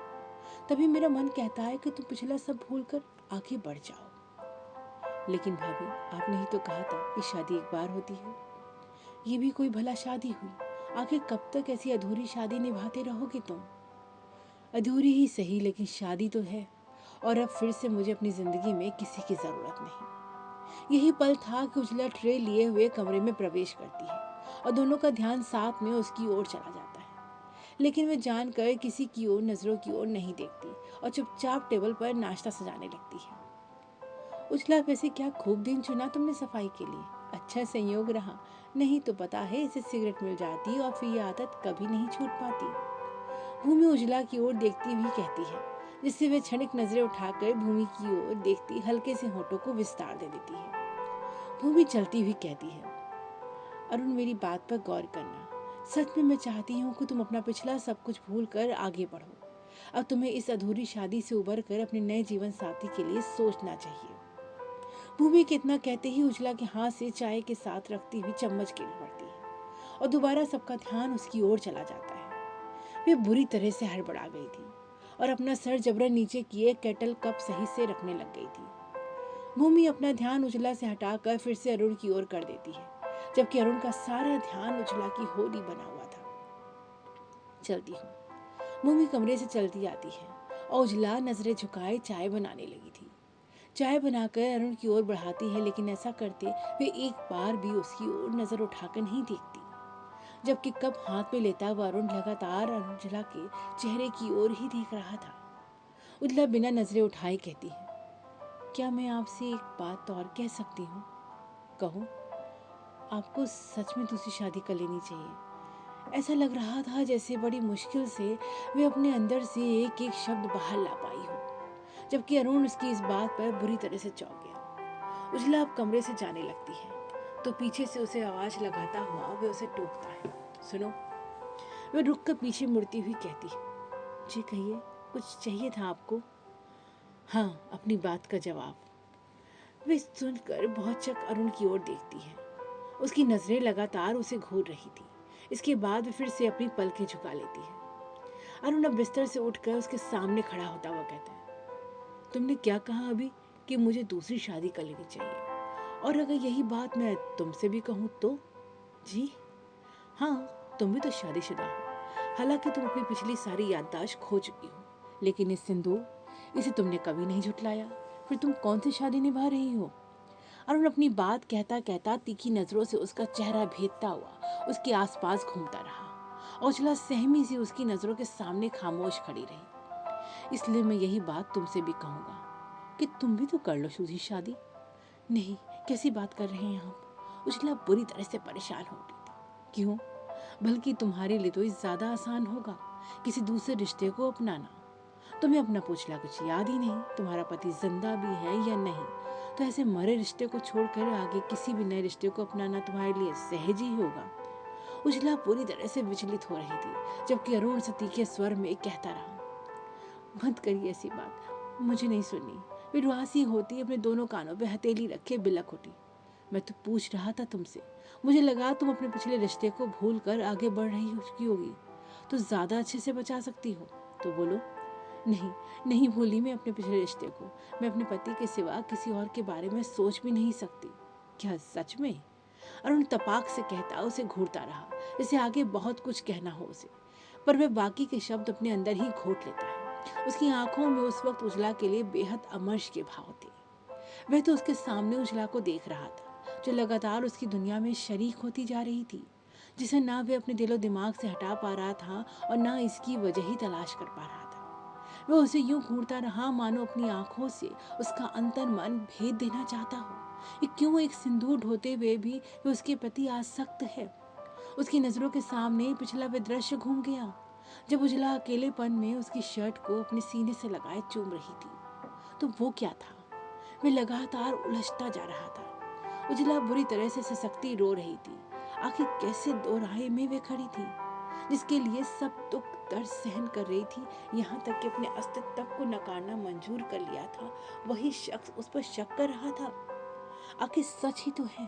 Speaker 1: तभी मेरा मन कहता है कि तुम पिछला सब भूलकर आगे बढ़ जाओ। लेकिन भाभी, आपने ही तो कहा था कि शादी एक बार होती है। ये भी कोई भला शादी हुई? आखिर कब तक ऐसी अधूरी शादी निभाते रहोगे तुम? अधूरी ही सही, लेकिन शादी तो है। और अब फिर से मुझे अपनी जिंदगी में किसी की जरूरत नहीं। यही पल था कि उजला ट्रे लिए हुए कमरे में प्रवेश करती है और दोनों का ध्यान साथ में उसकी ओर चला जाता है। लेकिन वे जानकर किसी की ओर नजरों की ओर नहीं देखती और चुपचाप टेबल पर नाश्ता सजाने लगती है। उजला, वैसे क्या खूब दिन चुना तुमने सफाई के लिए। अच्छा संयोग रहा, नहीं तो पता है इसे सिगरेट मिल जाती और फिर ये आदत कभी नहीं छूट पाती। भूमि उजला की ओर देखती हुई कहती है, जिससे वे क्षणिक नजरें उठाकर भूमि की ओर देखती हल्के से होठों को विस्तार दे देती है। भूमि चलती हुई कहती है, अरुण, मेरी बात पर गौर करना। सच में मैं चाहती हूँ कि तुम अपना पिछला सब कुछ भूल कर आगे बढ़ो। अब तुम्हें इस अधूरी शादी से उबर कर अपने नए जीवन साथी के लिए सोचना चाहिए। भूमि के इतना कहते ही उजला के हाथ से चाय के साथ रखती हुई चम्मच गिर पड़ती है और दोबारा सबका ध्यान उसकी ओर चला जाता है। वे बुरी तरह से हड़बड़ा गई थी और अपना सर जबरन नीचे किए केटल कप सही से रखने लग गई थी। भूमि अपना ध्यान उजला से हटाकर फिर से अरुण की ओर कर देती है, जबकि अरुण का सारा ध्यान उजला की होली बना हुआ था। चलती हूँ। भूमि कमरे से चलती आती है और उजला नजरें झुकाए चाय बनाने लगी थी। चाय बनाकर अरुण की ओर बढ़ाती है, लेकिन ऐसा करते वे एक बार भी उसकी ओर नजर उठाकर नहीं देखती। जबकि कप हाथ में लेता हुआ अरुण लगातार उजला के चेहरे की ओर ही देख रहा था। उजला बिना नजरें उठाए कहती है, क्या मैं आपसे एक बात और कह सकती हूँ? कहो। आपको सच में दूसरी शादी कर लेनी चाहिए। ऐसा लग रहा था जैसे बड़ी मुश्किल से वे अपने अंदर से एक एक शब्द बाहर ला पाई हो, जबकि अरुण उसकी इस बात पर बुरी तरह से चौंक गया। उजला अब कमरे से जाने लगती है तो पीछे से उसे आवाज लगाता हुआ वे उसे टोकता है, सुनो। वे रुक कर पीछे मुड़ती हुई कहती है, जी कहिए, कुछ चाहिए था आपको? हाँ, अपनी बात का जवाब। वे सुनकर भौचक अरुण की ओर देखती है। उसकी नजरें लगातार उसे घूर रही थी। इसके बाद वे फिर से अपनी पलकें झुका लेती है। अरुण अब बिस्तर से उठकर उसके सामने खड़ा होता हुआ कहता है, तुमने क्या कहा अभी कि मुझे दूसरी शादी कर लेनी चाहिए? और अगर यही बात मैं तुमसे भी कहूँ तो? जी हाँ, तुम भी तो शादीशुदा हो। हालांकि तुम अपनी पिछली सारी याददाश्त खो चुकी हो, लेकिन इस सिंदूर, इसे तुमने कभी नहीं झुटलाया। फिर तुम कौन सी शादी निभा रही हो? अरुण अपनी बात कहता कहता तीखी नजरों से उसका चेहरा भेदता हुआ उसके आसपास घूमता रहा। उजला सहमी सी उसकी नजरों के सामने खामोश खड़ी रही। इसलिए मैं यही बात तुमसे भी कहूंगा कि तुम भी तो कर लो दूसरी शादी। नहीं, कैसी बात कर रहे हैं आप? उजला बुरी तरह से परेशान हो गई थी। क्यों? बल्कि तुम्हारे लिए तो ज्यादा आसान होगा किसी दूसरे रिश्ते को अपनाना। तुम्हें अपना पिछला कुछ याद ही नहीं, तुम्हारा पति जिंदा भी है या नहीं, तो ऐसे मरे रिश्ते को छोड़कर आगे किसी भी नए रिश्ते को अपनाना तुम्हारे लिए सहज ही होगा। उजला पूरी तरह से विचलित हो रही थी, जबकि अरुण से तीखे स्वर में कहता रहा, मत करिए ऐसी बात, मुझे नहीं सुननी। वे रुआसी होती अपने दोनों कानों पे हथेली रखे बिलक उठी। मैं तो पूछ रहा था तुमसे, मुझे लगा तुम अपने पिछले रिश्ते को भूल कर आगे बढ़ रही होगी तो ज्यादा अच्छे से बचा सकती हो, तो बोलो। नहीं, नहीं भूली मैं अपने पिछले रिश्ते को। मैं अपने पति के सिवा किसी और के बारे में सोच भी नहीं सकती। क्या सच में? अरुण तपाक से कहता उसे घूरता रहा, जैसे आगे बहुत कुछ कहना हो उसे, पर वह बाकी के शब्द अपने अंदर ही घोट लेता है। उसकी आंखों में उस वक्त उजला के लिए बेहद अमर्ष के भाव थे। वह तो उसके सामने उजला को देख रहा था, जो लगातार उसकी दुनिया में शरीक होती जा रही थी, जिसे ना वह अपने दिलो दिमाग से हटा पा रहा था और ना इसकी वजह ही तलाश कर पा रहा था। वह उसे यूं घूरता रहा मानो अपनी आंखों से उसका अंतर मन भेद देना चाहता हो। ये क्यों एक सिंदूर ढोते हुए भी वह उसके प्रति आसक्त है। उसकी नजरों के सामने पिछला वह दृश्य घूम गया, जब उजला अकेलेपन में उसकी शर्ट को अपने सीने से लगाए चूम रही थी। तो वो क्या था? वह लगातार उलझता जा रहा था। उजला बुरी तरह से सिसकती रो रही थी। आखिर कैसे दो राह में वे खड़ी थी, जिसके लिए सब दुख दर्द सहन कर रही थी, यहाँ तक कि अपने अस्तित्व को नकारना मंजूर कर लिया था, वही शख्स उस पर शक कर रहा था। आखिर सच ही तो है,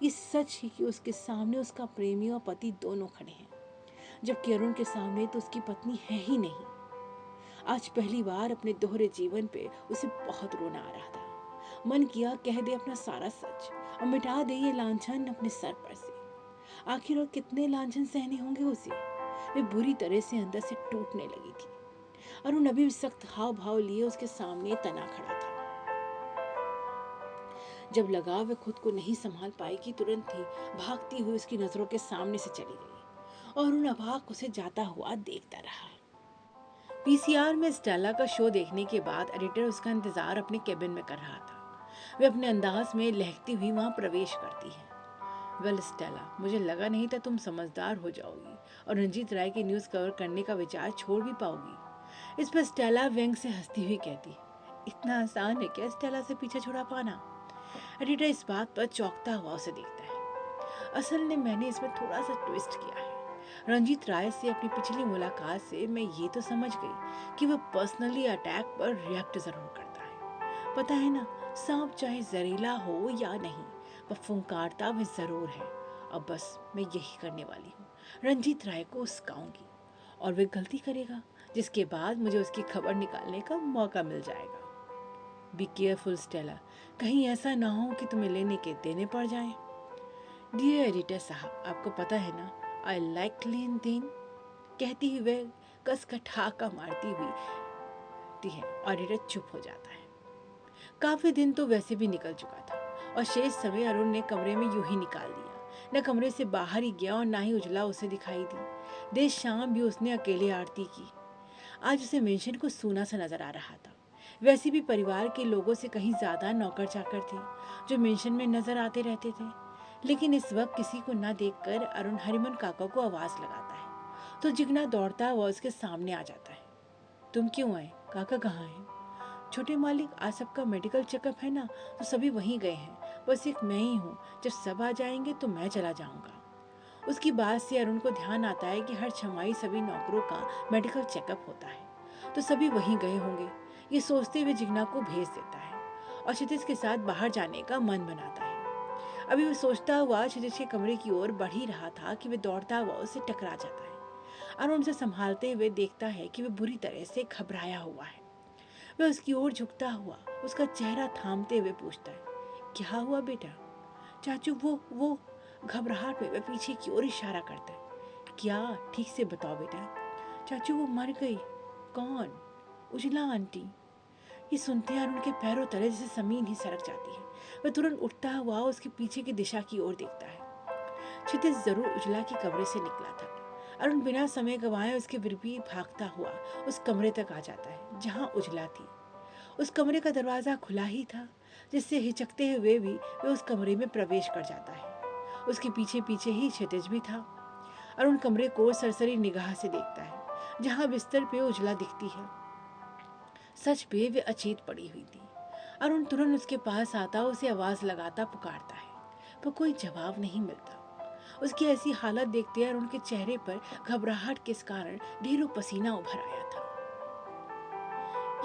Speaker 1: ये सच ही कि उसके सामने उसका प्रेमी और पति दोनों खड़े हैं, जबकि अरुण के सामने तो उसकी पत्नी है ही नहीं। आज पहली बार अपने दोहरे जीवन पे उसे बहुत रोना आ रहा था। मन किया कह दे अपना सारा सच और मिटा दे ये लांछन अपने सर पर से। आखिर और कितने लांछन सहने होंगे उसे। वे बुरी तरह से अंदर से टूटने लगी थी। अरुण अभी भी सख्त हाव भाव लिए उसके सामने तना खड़ा था। जब लगा वह खुद को नहीं संभाल पाएगी, तुरंत ही भागती हुई उसकी नजरों के सामने से चली गई और अरुण अभाग उसे जाता हुआ देखता रहा। पीसीआर में स्टेला का शो देखने के बाद एडिटर उसका इंतजार अपने केबिन में कर रहा था। वह अपने अंदाज में लहकती हुई वहां प्रवेश करती है। वेल स्टेला, मुझे लगा नहीं था तुम समझदार हो जाओगी और रंजीत राय की न्यूज़ कवर करने का विचार छोड़ भी पाओगी। इस पर स्टेला व्यंग से हंसती हुई कहती, इतना आसान है क्या स्टेला से पीछा छुड़ा पाना? एडिटर इस बात पर चौंकता हुआ उसे देखता है। असल में मैंने इसमें थोड़ा सा ट्विस्ट किया है। रंजीत राय से अपनी पिछली मुलाकात से मैं ये तो समझ गई कि वह पर्सनली अटैक पर रिएक्ट जरूर करता है। पता है ना, सांप चाहे जहरीला हो या नहीं, वह फुंकारता वह जरूर है। अब बस मैं यही करने वाली हूँ, रंजीत राय को उसकाऊंगी और वह गलती करेगा, जिसके बाद मुझे उसकी खबर निकालने का मौका मिल जाएगा। बी केयरफुल स्टेला, कहीं ऐसा ना हो कि तुम्हें लेने के देने पड़ जाएं। डियर एडिटर साहब, आपको पता है ना, आई लाइक लेन देन, कहती हुए कस का ठहाका मारती हुई है और एडिटर चुप हो जाता है। काफी दिन तो वैसे भी निकल चुका था और शेष समय अरुण ने कमरे में यूं ही निकाल दिया। न कमरे से बाहर ही गया और ना ही उजला उसे दिखाई दी। देर शाम भी उसने अकेले आरती की। आज उसे मेंशन को सूना सा नजर आ रहा था। वैसे भी परिवार के लोगों से कहीं ज्यादा नौकर चाकर थे जो मेंशन में नजर आते रहते थे। लेकिन इस वक्त किसी को न देखकर अरुण हरिमन काका को आवाज लगाता है तो जिगना दौड़ता हुआ उसके सामने आ जाता है। तुम क्यों आए? काका कहाँ हैं? छोटे मालिक, आज सबका मेडिकल चेकअप है ना, तो सभी वहीं गए हैं, बस एक मैं ही हूँ। जब सब आ जाएंगे तो मैं चला जाऊंगा। उसकी बात से अरुण को ध्यान आता है कि हर छमाही सभी नौकरों का मेडिकल चेकअप होता है, तो सभी वहीं गए होंगे। ये सोचते हुए जिगना को भेज देता है और क्षितिज के साथ बाहर जाने का मन बनाता है। अभी वह सोचता हुआ क्षितिज के कमरे की ओर बढ़ ही रहा था कि वह दौड़ता हुआ उससे टकरा जाता है। अरुण उसे संभालते हुए देखता है कि वह बुरी तरह से घबराया हुआ है। वह उसकी ओर झुकता हुआ उसका चेहरा थामते हुए पूछता है, क्या हुआ बेटा? चाचू वो घबराहट में वह पीछे की ओर इशारा करता है। क्या? ठीक से बताओ बेटा। चाचू वो मर गई। कौन? उजला आंटी। ये सुनते अरुण के पैरों तले जैसे जमीन ही सरक जाती है। वह तुरंत उठता हुआ उसके पीछे की दिशा की ओर देखता है। क्षितिज जरूर उजला के कमरे से निकला था। अरुण बिना समय गंवाए उसके विपरीत भागता हुआ उस कमरे तक आ जाता है जहां उजला थी। उस कमरे का दरवाजा खुला ही था, जिससे हिचकते हुए भी वह उस कमरे में प्रवेश कर जाता है। उसके पीछे पीछे ही क्षितिज भी था। अरुण कमरे को सरसरी निगाह से देखता है जहां बिस्तर पे उजला दिखती है। सच पे वे अचेत पड़ी हुई थी। अरुण तुरंत उसके पास आता, उसे आवाज लगाता पुकारता है, पर कोई जवाब नहीं मिलता। उसकी ऐसी हालत देखते अरुण के चेहरे पर घबराहट के कारण ढेरों पसीना उभर आया था।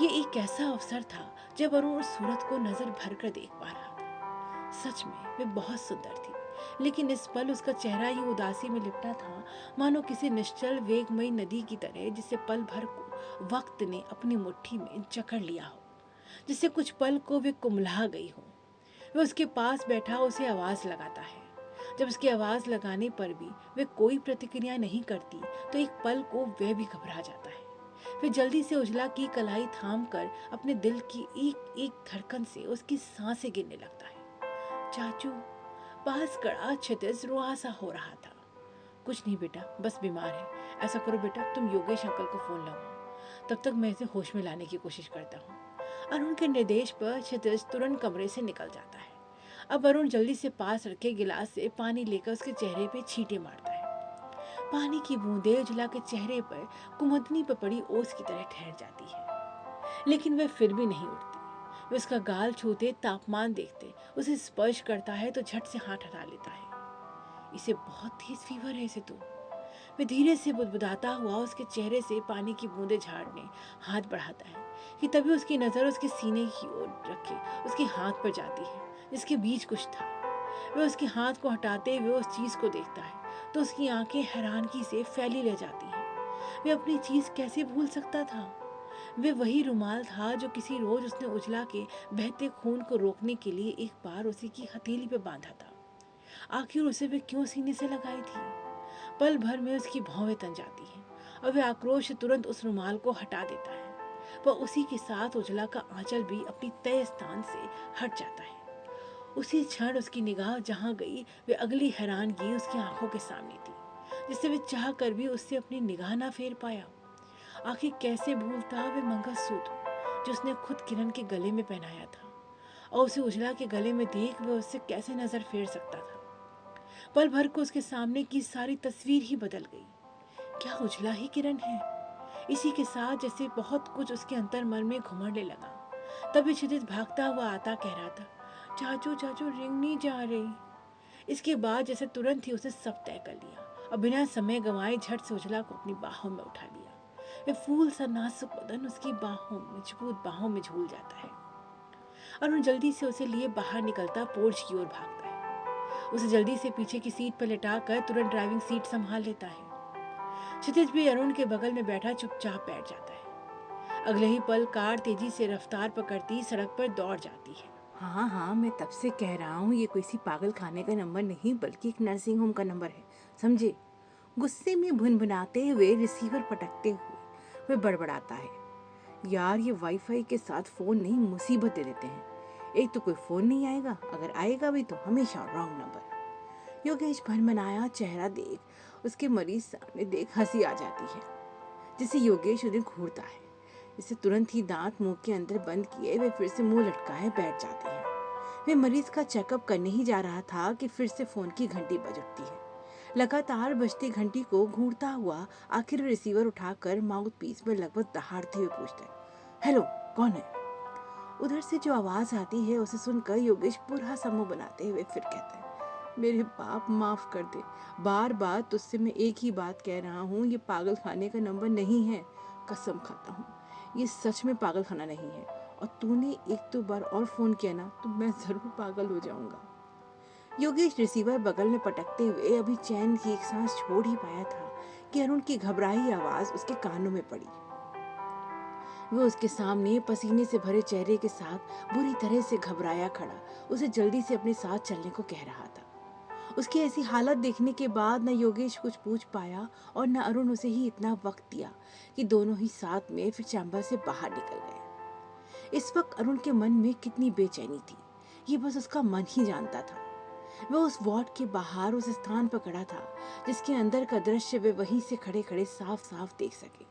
Speaker 1: ये एक ऐसा अवसर था जब अरुण उस सूरत को नजर भर कर देख पा रहा था। सच में वे बहुत सुंदर थी, लेकिन इस पल उसका चेहरा यूं उदासी में लिपटा था मानो किसी निश्चल वेगमयी नदी की तरह, जिसे पल भर को वक्त ने अपनी मुट्ठी में जकड़ लिया हो, जिससे कुछ पल को वे कुम्हला गई हो। वह उसके पास बैठा उसे आवाज लगाता है, जब उसकी आवाज़ लगाने पर भी वह कोई प्रतिक्रिया नहीं करती तो एक पल को वह भी घबरा जाता है। फिर जल्दी से उजला की कलाई थाम कर अपने दिल की एक एक धड़कन से उसकी सांसें गिनने लगता है। चाचू, पास खड़ा क्षितिज रुआसा हो रहा था। कुछ नहीं बेटा, बस बीमार है। ऐसा करो बेटा, तुम योगेश अंकल को फोन लगाओ, तब तक मैं इसे होश में लाने की कोशिश करता हूँ। अरुण के निर्देश पर क्षितिज तुरंत कमरे से निकल जाता है। अब अरुण जल्दी से पास रखे गिलास से पानी लेकर उसके चेहरे पे छींटे मारता है। पानी की बूंदें उजला के चेहरे पर कुमुदनी पर पड़ी ओस की तरह ठहर जाती है, लेकिन वह फिर भी नहीं उठती। वह उसका गाल छूते, तापमान देखते उसे स्पर्श करता है तो झट से हाथ हटा लेता है। इसे बहुत तेज फीवर है इसे तो। वह धीरे से बुदबुदाता हुआ उसके चेहरे से पानी की बूंदें झाड़ने हाथ बढ़ाता है कि तभी उसकी नज़र उसके सीने की ओर रखे उसके हाथ पर जाती है जिसके बीच कुछ था। वह उसके हाथ को हटाते हुए उस चीज़ को देखता है तो उसकी आंखें हैरानगी से फैली रह जाती हैं। वह अपनी चीज़ कैसे भूल सकता था? वह वही रुमाल था जो किसी रोज उसने उजला के बहते खून को रोकने के लिए एक बार उसी की हथेली पर बांधा था। आखिर उसे वे क्यों सीने से लगाई थी? पल भर में उसकी भौवें तन जाती हैं और वह आक्रोश से तुरंत उस रुमाल को हटा देता है। वह उसी के साथ उजला का आंचल भी अपनी तय स्थान से हट जाता है। उसी क्षण उसकी निगाह जहां गई वे अगली हैरानगी उसकी आंखों के सामने थी, जिससे वे चाह कर भी उससे अपनी निगाह ना फेर पाया। आखिर कैसे भूलता वे मंगलसूत्र जो उसने खुद किरण के गले में पहनाया था, और उसे उजला के गले में देख वह उससे कैसे नजर फेर सकता था। पल भर को उसके सामने की सारी तस्वीर ही बदल गई। क्या उजला ही किरण है? इसी के साथ जैसे बहुत कुछ उसके अंतर मन में घुमड़ने लगा। तभी क्षितिज भागता हुआ आता कह रहा था, चाचू चाचू, रिंग नहीं जा रही। इसके बाद जैसे तुरंत ही उसने सब तय कर लिया और बिना समय गंवाए झट से उजला को अपनी बाहों में उठा लिया। वह फूल सा नाजुक बदन उसकी बाहों, मजबूत बाहों में झूल जाता है। अरुण जल्दी से उसे लिए बाहर निकलता पोर्च की ओर भागता है। उसे जल्दी से पीछे की सीट पर लेटाकर तुरंत ड्राइविंग सीट संभाल लेता है। क्षितिज भी अरुण के बगल में बैठा चुपचाप बैठ जाता है। अगले ही पल कार तेजी से रफ्तार पकड़ती सड़क पर दौड़ जाती है।
Speaker 2: हाँ हाँ, मैं तब से कह रहा हूँ ये कोई सी पागल खाने का नंबर नहीं बल्कि एक नर्सिंग होम का नंबर है, समझे? गुस्से में भुनभुनाते हुए रिसीवर पटकते हुए वह बड़बड़ाता है, यार ये वाईफाई के साथ फोन नहीं मुसीबत दे देते हैं। एक तो कोई फोन नहीं आएगा, अगर आएगा भी तो हमेशा रॉन्ग नंबर। योगेश भनभनाया चेहरा देख उसके मरीज सामने देख हंसी आ जाती है, जिसे योगेश उन्हें घूरता है। इसे तुरंत ही दांत मुंह के अंदर बंद किए वे फिर से मुंह लटकाए बैठ जाते हैं। वे मरीज का चेकअप करने ही जा रहा था कि फिर से फोन की घंटी बज उठती है। लगातार बजती घंटी को घूरता हुआ आखिर रिसीवर उठाकर माउथ पीस में लगभग दहाड़ते हुए पूछता है, हेलो, कौन है? उधर से जो आवाज आती है उसे सुनकर योगेश पूरा समूह बनाते हुए फिर कहता है, मेरे बाप माफ कर दे, बार बार तुझसे मैं एक ही बात कह रहा हूँ, ये पागल खाने का नंबर नहीं है। कसम खाता हूँ ये सच में पागल खाना नहीं है, और तूने एक दो बार और फोन किया ना तो मैं जरूर पागल हो जाऊंगा। योगेश रिसीवर बगल में पटकते हुए अभी चैन की एक सांस छोड़ ही पाया था कि अरुण की घबराई आवाज उसके कानों में पड़ी। वह उसके सामने पसीने से भरे चेहरे के साथ बुरी तरह से घबराया खड़ा उसे जल्दी से अपने साथ चलने को कह रहा था। उसकी ऐसी हालत देखने के बाद न योगेश कुछ पूछ पाया और न अरुण उसे ही इतना वक्त दिया कि दोनों ही साथ में फिर चैम्बर से बाहर निकल गए। इस वक्त अरुण के मन में कितनी बेचैनी थी ये बस उसका मन ही जानता था। वह उस वार्ड के बाहर उस स्थान पर खड़ा था जिसके अंदर का दृश्य वे वहीं से खड़े खड़े साफ साफ देख सके।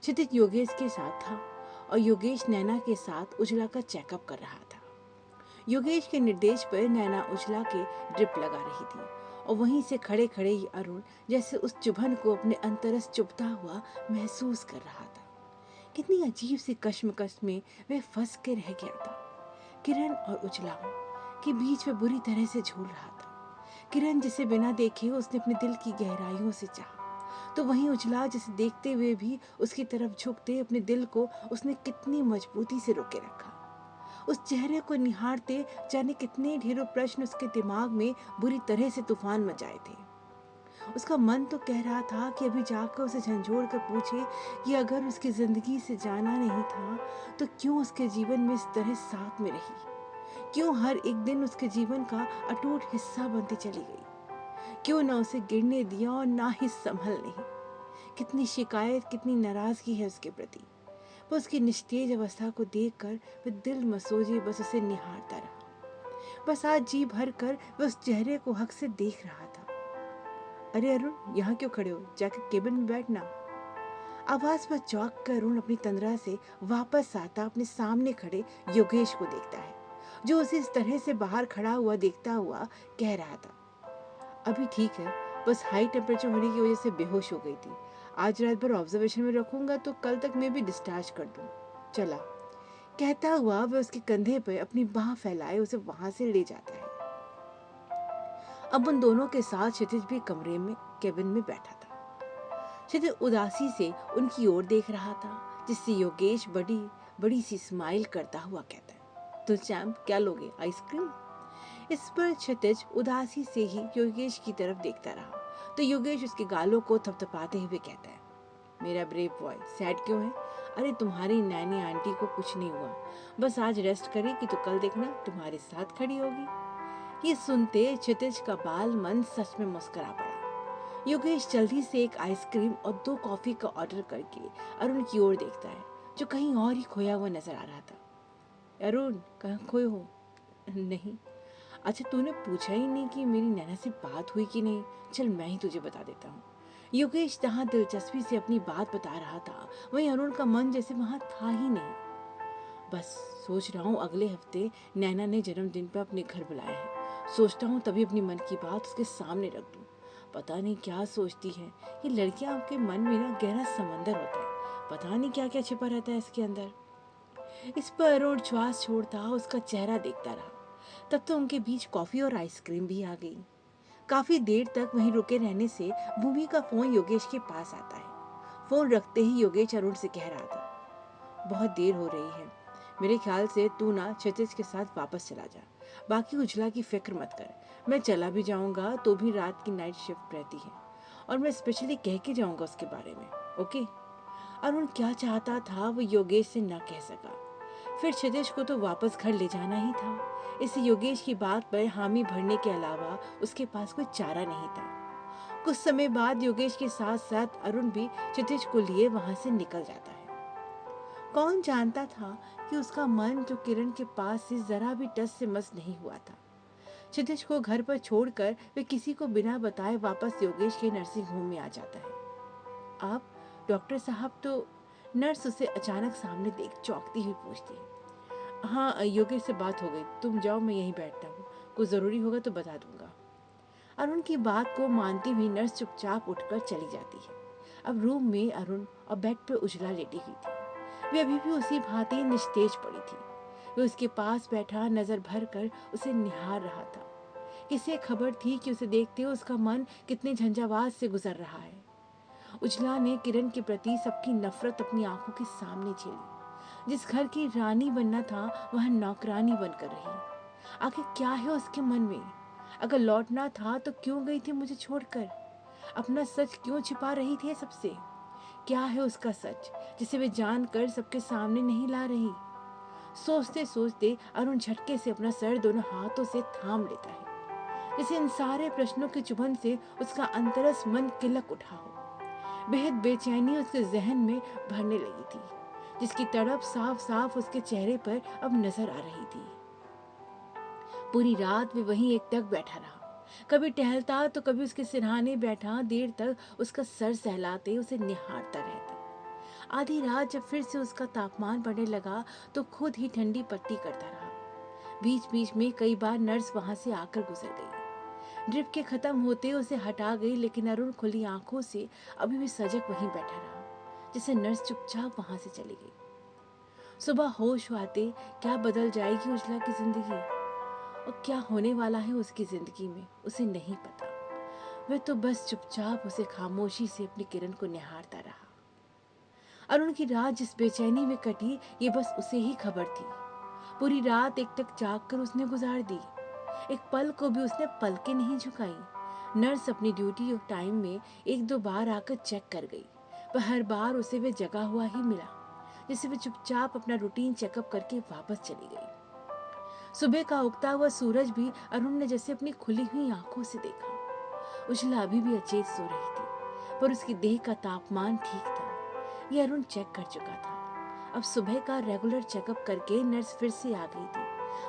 Speaker 2: क्षितिज योगेश के साथ था और योगेश नैना के साथ उजला का चेकअप कर रहा था। योगेश के निर्देश पर नैना उजला के ड्रिप लगा रही थी और वहीं से खड़े खड़े ही अरुण जैसे उस चुभन को अपने अंतरस चुभता हुआ महसूस कर रहा था। कितनी अजीब सी कश्मकश में वह फंस के रह गया था। किरण और उजला के बीच वह बुरी तरह से झूल रहा था। किरण जिसे बिना देखे उसने अपने दिल की गहराइयों से चाहा, तो वहीं उजला जिसे देखते हुए भी उसकी तरफ झुकते अपने दिल को उसने कितनी मजबूती से रोके रखा। उस चेहरे को निहारते जाने कितने ढेरों प्रश्न उसके दिमाग में बुरी तरह से तूफान मचाए थे। उसका मन तो कह रहा था कि अभी जाकर उसे झंझोड़ कर पूछे कि अगर उसकी जिंदगी से जाना नहीं था तो क्यों उसके जीवन में इस तरह साथ में रही, क्यों हर एक दिन उसके जीवन का अटूट हिस्सा बनती चली गई। क्यों ना उसे गिरने दिया और ना ही संभलने ही। कितनी शिकायत, कितनी नाराजगी है उसके प्रति। वो उसकी निस्तेज अवस्था को देखकर वह दिल मसोजे बस उसे निहारता रहा। बस आज जी भर कर वह उस चेहरे को हक से देख रहा था। अरे अरुण, यहाँ क्यों खड़े हो? जाकर केबिन में बैठना। आवाज पर चौंक कर अरुण अपनी तंद्रा से वापस आता अपने सामने खड़े योगेश को देखता है, जो उसे इस तरह से बाहर खड़ा हुआ देखता हुआ कह रहा था, अभी ठीक है, बस हाई टेम्परेचर होने की वजह से बेहोश हो गई थी। आज रात भर ऑब्जर्वेशन में रखूंगा तो कल तक मैं भी डिस्चार्ज कर दूं। चला। कहता हुआ वह उसके कंधे पर अपनी बाह फैलाए उसे वहां से ले जाता है। अब उन दोनों के साथ क्षितिज भी कमरे में केबिन में बैठा था। क्षितिज उदासी से उनकी ओर देख रहा था, जिससे योगेश बड़ी बड़ी सी स्माइल करता हुआ कहता है, तो चैम्प क्या लोगे, आइसक्रीम? इस पर क्षितिज उदासी से ही योगेश की तरफ देखता रहा, तो योगेश उसके गालों को थपथपाते हुए कहता है, मेरा ब्रेव बॉय, सैड क्यों है? अरे तुम्हारी नैनी आंटी को कुछ नहीं हुआ, बस आज रेस्ट करेगी तो कल देखना तुम्हारे साथ खड़ी होगी। ये सुनते क्षितिज का बाल मन सच में मुस्कुरा पड़ा। योगेश जल्दी से एक आइसक्रीम और 2 कॉफी का ऑर्डर करके अरुण की ओर देखता है, जो कहीं और ही खोया हुआ नजर आ रहा था। अरुण, कहाँ खोए हो? नहीं। अच्छा, तूने पूछा ही नहीं कि मेरी नैना से बात हुई कि नहीं? चल मैं ही तुझे बता देता हूँ। योगेश जहाँ दिलचस्पी से अपनी बात बता रहा था, वहीं अरुण का मन जैसे वहां था ही नहीं। बस सोच रहा हूँ अगले हफ्ते नैना ने जन्मदिन पर अपने घर बुलाया है। सोचता हूँ तभी अपनी मन की बात उसके सामने रख दूँ। पता नहीं क्या सोचती है ये लड़कियां, आपके मन में ना गहरा समंदर होता है, पता नहीं क्या क्या छिपा रहता है इसके अंदर। इस पर अरुण श्वास छोड़ता उसका चेहरा देखता रहा। तब तो उनके बीच कॉफी और आइसक्रीम भी आ गई। काफी देर तक वहीं रुके रहने से भूमि का फोन योगेश के पास आता है। फोन रखते ही योगेश अरुण से कह रहा था, बहुत देर हो रही है, मेरे ख्याल से तू ना क्षितिज के साथ वापस चला जा। बाकी उजला की फिक्र मत कर, मैं चला भी जाऊंगा तो भी रात की नाइट शिफ्ट रहती है और मैं स्पेशली कह के जाऊंगा उसके बारे में, ओके? अरुण क्या चाहता था वो योगेश से ना कह सका। फिर क्षितिज को तो वापस घर ले जाना ही था, इससे योगेश की बात पर हामी भरने के अलावा उसके पास कोई चारा नहीं था। कुछ समय बाद योगेश के साथ साथ अरुण भी क्षितिज को लिए वहां से निकल जाता है। कौन जानता था कि उसका मन जो किरण के पास से जरा भी टस से मस नहीं हुआ था। क्षितिज को घर पर छोड़कर वे किसी को बिना बताए वापस योगेश के नर्सिंग होम में आ जाता है। आप डॉक्टर साहब? तो नर्स उसे अचानक सामने देख चौंकती हुई पूछती है। हाँ, योगेश से बात हो गई, तुम जाओ, मैं यहीं बैठता हूँ, कुछ जरूरी होगा तो बता दूंगा। अरुण की बात को मानती हुई नर्स चुपचाप उठकर चली जाती है। अब रूम में अरुण और बेड पर उजला लेटी हुई थी। वे अभी भी उसी भांति निस्तेज पड़ी थी। वे उसके पास बैठा नजर भर कर उसे निहार रहा था। किसे खबर थी कि उसे देखते हुए उसका मन कितने झंझावात से गुजर रहा है। उजला ने किरण के प्रति सबकी नफरत अपनी आंखों के सामने झेली। जिस घर की रानी बनना था वह नौकरानी बनकर रही। आखिर क्या है उसके मन में? अगर लौटना था तो क्यों गई थी मुझे छोड़कर? अपना सच क्यों छिपा रही थी सबसे? क्या है उसका सच जिसे वे जानकर सबके सामने नहीं ला रही? सोचते सोचते अरुण झटके से अपना सर दोनों हाथों से थाम लेता है, जैसे इन सारे प्रश्नों की चुभन से उसका अंतरस मन किलक उठा हो। बेहद बेचैनी उसके जहन में भरने लगी थी, जिसकी तड़प साफ साफ उसके चेहरे पर अब नजर आ रही थी। पूरी रात वे वहीं एकटक बैठा रहा, कभी टहलता तो कभी उसके सिरहाने बैठा देर तक उसका सर सहलाते उसे निहारता रहता। आधी रात जब फिर से उसका तापमान बढ़ने लगा तो खुद ही ठंडी पट्टी करता रहा। बीच बीच में कई बार नर्स वहां से आकर गुजर गई। ड्रिप के खत्म होते उसे हटा गई, लेकिन अरुण खुली आंखों से अभी भी सजग वहीं बैठा रहा, जिसे नर्स चुपचाप वहां से चली गई। सुबह होश आते क्या बदल जाएगी उजला की जिंदगी और क्या होने वाला है उसकी जिंदगी में, उसे नहीं पता। वह तो बस चुपचाप उसे खामोशी से अपनी किरण को निहारता रहा। अरुण की रात जिस बेचैनी में कटी ये बस उसे ही खबर थी। पूरी रात एक तक जाग कर उसने गुजार दी। एक पल को भी उसने पलकें नहीं झुकाई। नर्स अपनी ड्यूटी और टाइम में 1-2 बार आकर चेक कर गई, पर हर बार उसे वे जगा हुआ ही मिला, जिसे वे चुपचाप अपना रूटीन चेकअप करके वापस चली गई। सुबह का उगता हुआ सूरज भी अरुण ने जैसे अपनी खुली हुई आंखों से देखा।
Speaker 1: उजला अभी भी अचेत सो रही थी, पर उसकी देह का तापमान ठीक था। ये अरुण चेक कर चुका था। अब सुबह का रेगुलर चेकअप करके नर्स फिर से आ गई थी,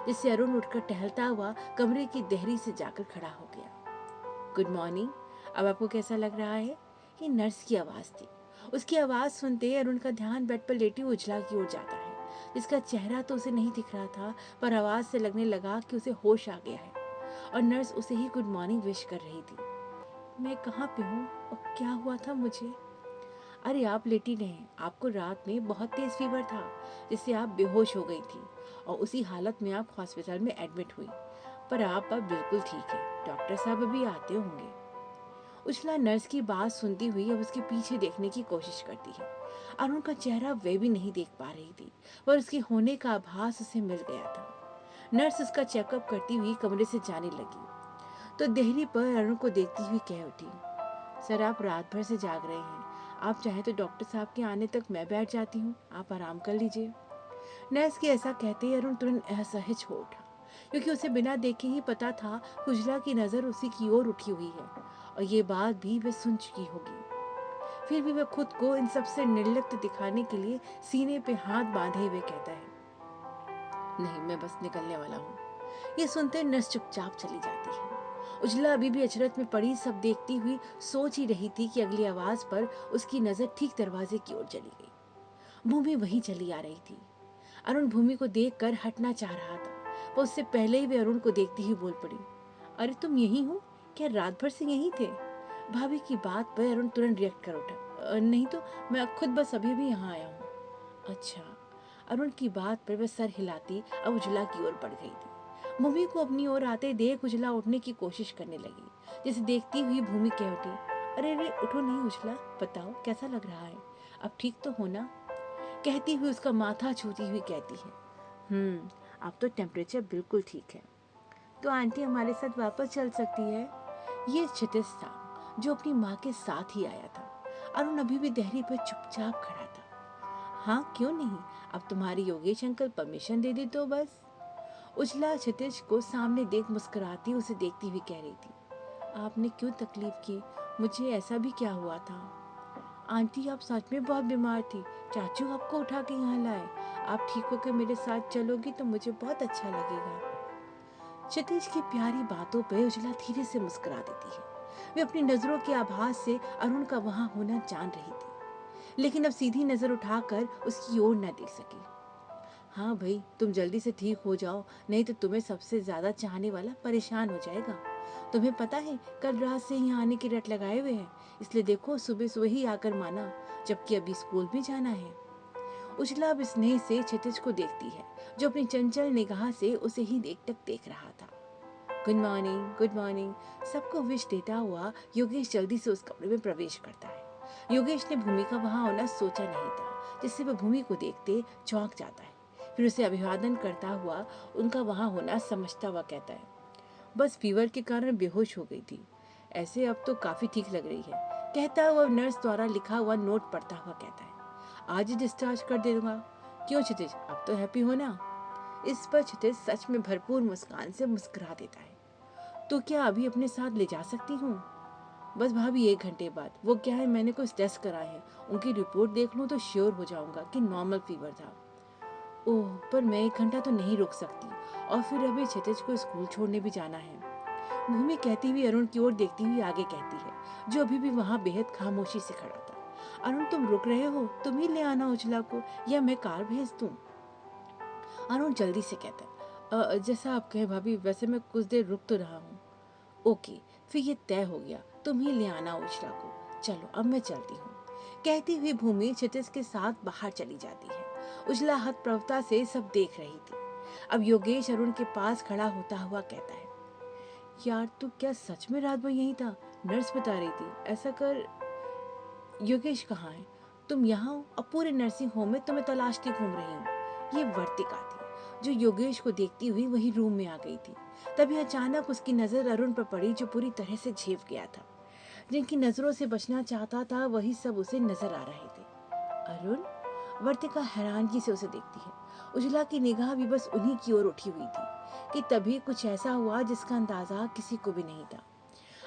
Speaker 1: जिससे अरुण उठकर टहलता हुआ कमरे की देहरी से जाकर खड़ा हो गया। गुड मॉर्निंग, अब आपको कैसा लग रहा है? ये नर्स की आवाज़ थी। उसकी आवाज़ सुनते अरुण का ध्यान बेड पर लेटी उजला की ओर जाता है, जिसका चेहरा तो उसे नहीं दिख रहा था, पर आवाज़ से लगने लगा कि उसे होश आ गया है और नर्स उसे ही गुड मॉर्निंग विश कर रही थी। मैं कहाँ पे हूँ और क्या हुआ था मुझे? अरे आप लेटी नहीं, आपको रात में बहुत तेज फीवर था, जिससे आप बेहोश हो गई थी और उसी हालत में आप हॉस्पिटल में एडमिट हुई। पर आप अब बिल्कुल ठीक है, डॉक्टर साहब अभी आते होंगे। उजला नर्स की बात सुनती हुई अब उसके पीछे देखने की कोशिश करती है। अरुण का चेहरा वे भी नहीं देख पा रही थी, पर उसके होने का आभास उसे मिल गया था। नर्स उसका चेकअप करती हुई कमरे से जाने लगी तो देहरी पर अरुण को देखती हुई कह उठी, सर आप रात भर से जाग रहे हैं, आप चाहे तो डॉक्टर साहब के आने तक मैं बैठ जाती हूँ, आप आराम कर लीजिए। नर्स के ऐसा कहते ही अरुण तुरंत असहज हो उठा, क्योंकि उसे बिना देखे ही पता था उजला की नजर उसी की ओर उठी हुई है और ये बात भी वह सुन चुकी होगी। फिर भी वह खुद को इन सबसे निर्लिप्त दिखाने के लिए सीने पे हाथ बांधे हुए कहता है, नहीं मैं बस निकलने वाला हूँ। ये सुनते नर्स चुपचाप चली जाती है। उजला अभी भी अचरज में पड़ी सब देखती हुई सोच ही रही थी कि अगली आवाज पर उसकी नजर ठीक दरवाजे की ओर चली गई। भूमि वहीं चली आ रही थी। अरुण भूमि को देखकर हटना चाह रहा था, पर उससे पहले ही वे अरुण को देखती ही बोल पड़ी, अरे तुम यही हो क्या? रात भर से यहीं थे? भाभी की बात पर अरुण तुरंत रिएक्ट कर उठा, नहीं तो मैं खुद बस अभी भी यहाँ आया हूँ। अच्छा। अरुण की बात पर वह सर हिलाती अब उजला की ओर बढ़ गई थी। भूमि को अपनी ओर आते देख उजला उठने की कोशिश करने लगी, जिसे देखती हुई भूमि कह उठी, अरे अरे उठो नहीं उजला, बताओ कैसा लग रहा है, अब ठीक तो हो ना? कहती हुई उसका माथा छूती हुई कहती है, अब तो टेम्परेचर बिल्कुल ठीक है, तो आंटी हमारे साथ वापस चल सकती है। ये क्षितिज था जो अपनी माँ के साथ ही आया था। अरुण अभी भी देहरी पर चुपचाप खड़ा था। हाँ क्यों नहीं, अब तुम्हारी योगेश अंकल परमिशन दे दे तो बस। उजला क्षितिज को सामने देख मुस्कुराती उसे देखती हुई कह रही थी, आपने क्यों तकलीफ की, मुझे ऐसा भी क्या हुआ था? आंटी आप सच में बहुत बीमार थी, चाचू आपको उठा के यहाँ लाए, आप ठीक होकर मेरे साथ चलोगी तो मुझे बहुत अच्छा लगेगा। क्षितिज की प्यारी बातों पे उजला धीरे से मुस्कुरा देती है। वे अपनी नजरों के आभास से अरुण का वहां होना जान रही थी, लेकिन अब सीधी नजर उठाकर उसकी ओर न देख सकी। हाँ भाई तुम जल्दी से ठीक हो जाओ, नहीं तो तुम्हें सबसे ज्यादा चाहने वाला परेशान हो जाएगा। तुम्हें पता है कल रात से यहाँ आने की रट लगाए हुए हैं, इसलिए देखो सुबह सुबह ही आकर माना, जबकि अभी स्कूल भी जाना है। उजला अब स्नेह से क्षितिज को देखती है, जो अपनी चंचल निगाह से उसे ही देख रहा था। गुड मॉर्निंग, गुड मॉर्निंग, सबको विश देता हुआ योगेश जल्दी से उस कमरे में प्रवेश करता है। योगेश ने भूमि का वहां होना सोचा नहीं था, जिससे वह भूमि को देखते चौंक जाता है। फिर उसे अभिवादन करता हुआ उनका वहां होना समझता हुआ कहता है, बस फीवर के कारण बेहोश हो गई थी, ऐसे अब तो काफी ठीक लग रही है। कहता हुआ नर्स द्वारा लिखा हुआ नोट पढ़ता हुआ कहता है, आज ही डिस्चार्ज कर दे दूंगा। क्यों क्षितिज, अब तो हैप्पी हो ना? इस पर क्षितिज सच में भरपूर मुस्कान से मुस्कुरा देता है, तो क्या अभी अपने साथ ले जा सकती हूँ? बस भाभी 1 घंटे बाद, वो क्या है मैंने कुछ टेस्ट कराए हैं, उनकी रिपोर्ट देख लूँ तो श्योर हो जाऊंगा कि नॉर्मल फीवर था। ओह पर मैं 1 घंटा तो नहीं रुक सकती, और फिर अभी क्षितिज को स्कूल छोड़ने भी जाना है। भूमि कहती हुई अरुण की ओर देखती हुई आगे कहती है, जो अभी भी वहाँ बेहद खामोशी से खड़ा था, अरुण तुम रुक रहे हो, तुम ही ले आना उजला को या मैं कार भेज दूं? अरुण जल्दी से कहता है, जैसा आप कहे भाभी, वैसे मैं कुछ देर रुक तो रहा हूँ। ओके, फिर ये तय हो गया, तुम ही ले आना उजला को, चलो अब मैं चलती हूँ। कहती हुई भूमि क्षितिज के साथ बाहर चली जाती है। उजला हतप्रभता से सब देख रही थी। अब योगेश अरुण के पास खड़ा होता हुआ कहता है, यार तू क्या सच में रात भर यहीं था? नर्स बता रही थी, ऐसा कर। योगेश कहाँ है? तुम यहाँ हो? अब पूरे नर्सिंग होम में तुम्हें तलाशती घूम रही हूँ। ये वर्तिका थी, जो योगेश को देखती हुई वही रूम में आ गई थी। तभी अचानक उसकी नजर अरुण पर पड़ी, जो पूरी तरह से झेप गया था। जिनकी नजरों से बचना चाहता था वही सब उसे नजर आ रहे थे। अरुण? वर्तिका हैरानगी से उसे देखती है। उजला की निगाह भी बस उन्हीं की ओर उठी हुई थी कि तभी कुछ ऐसा हुआ जिसका अंदाजा किसी को भी नहीं था।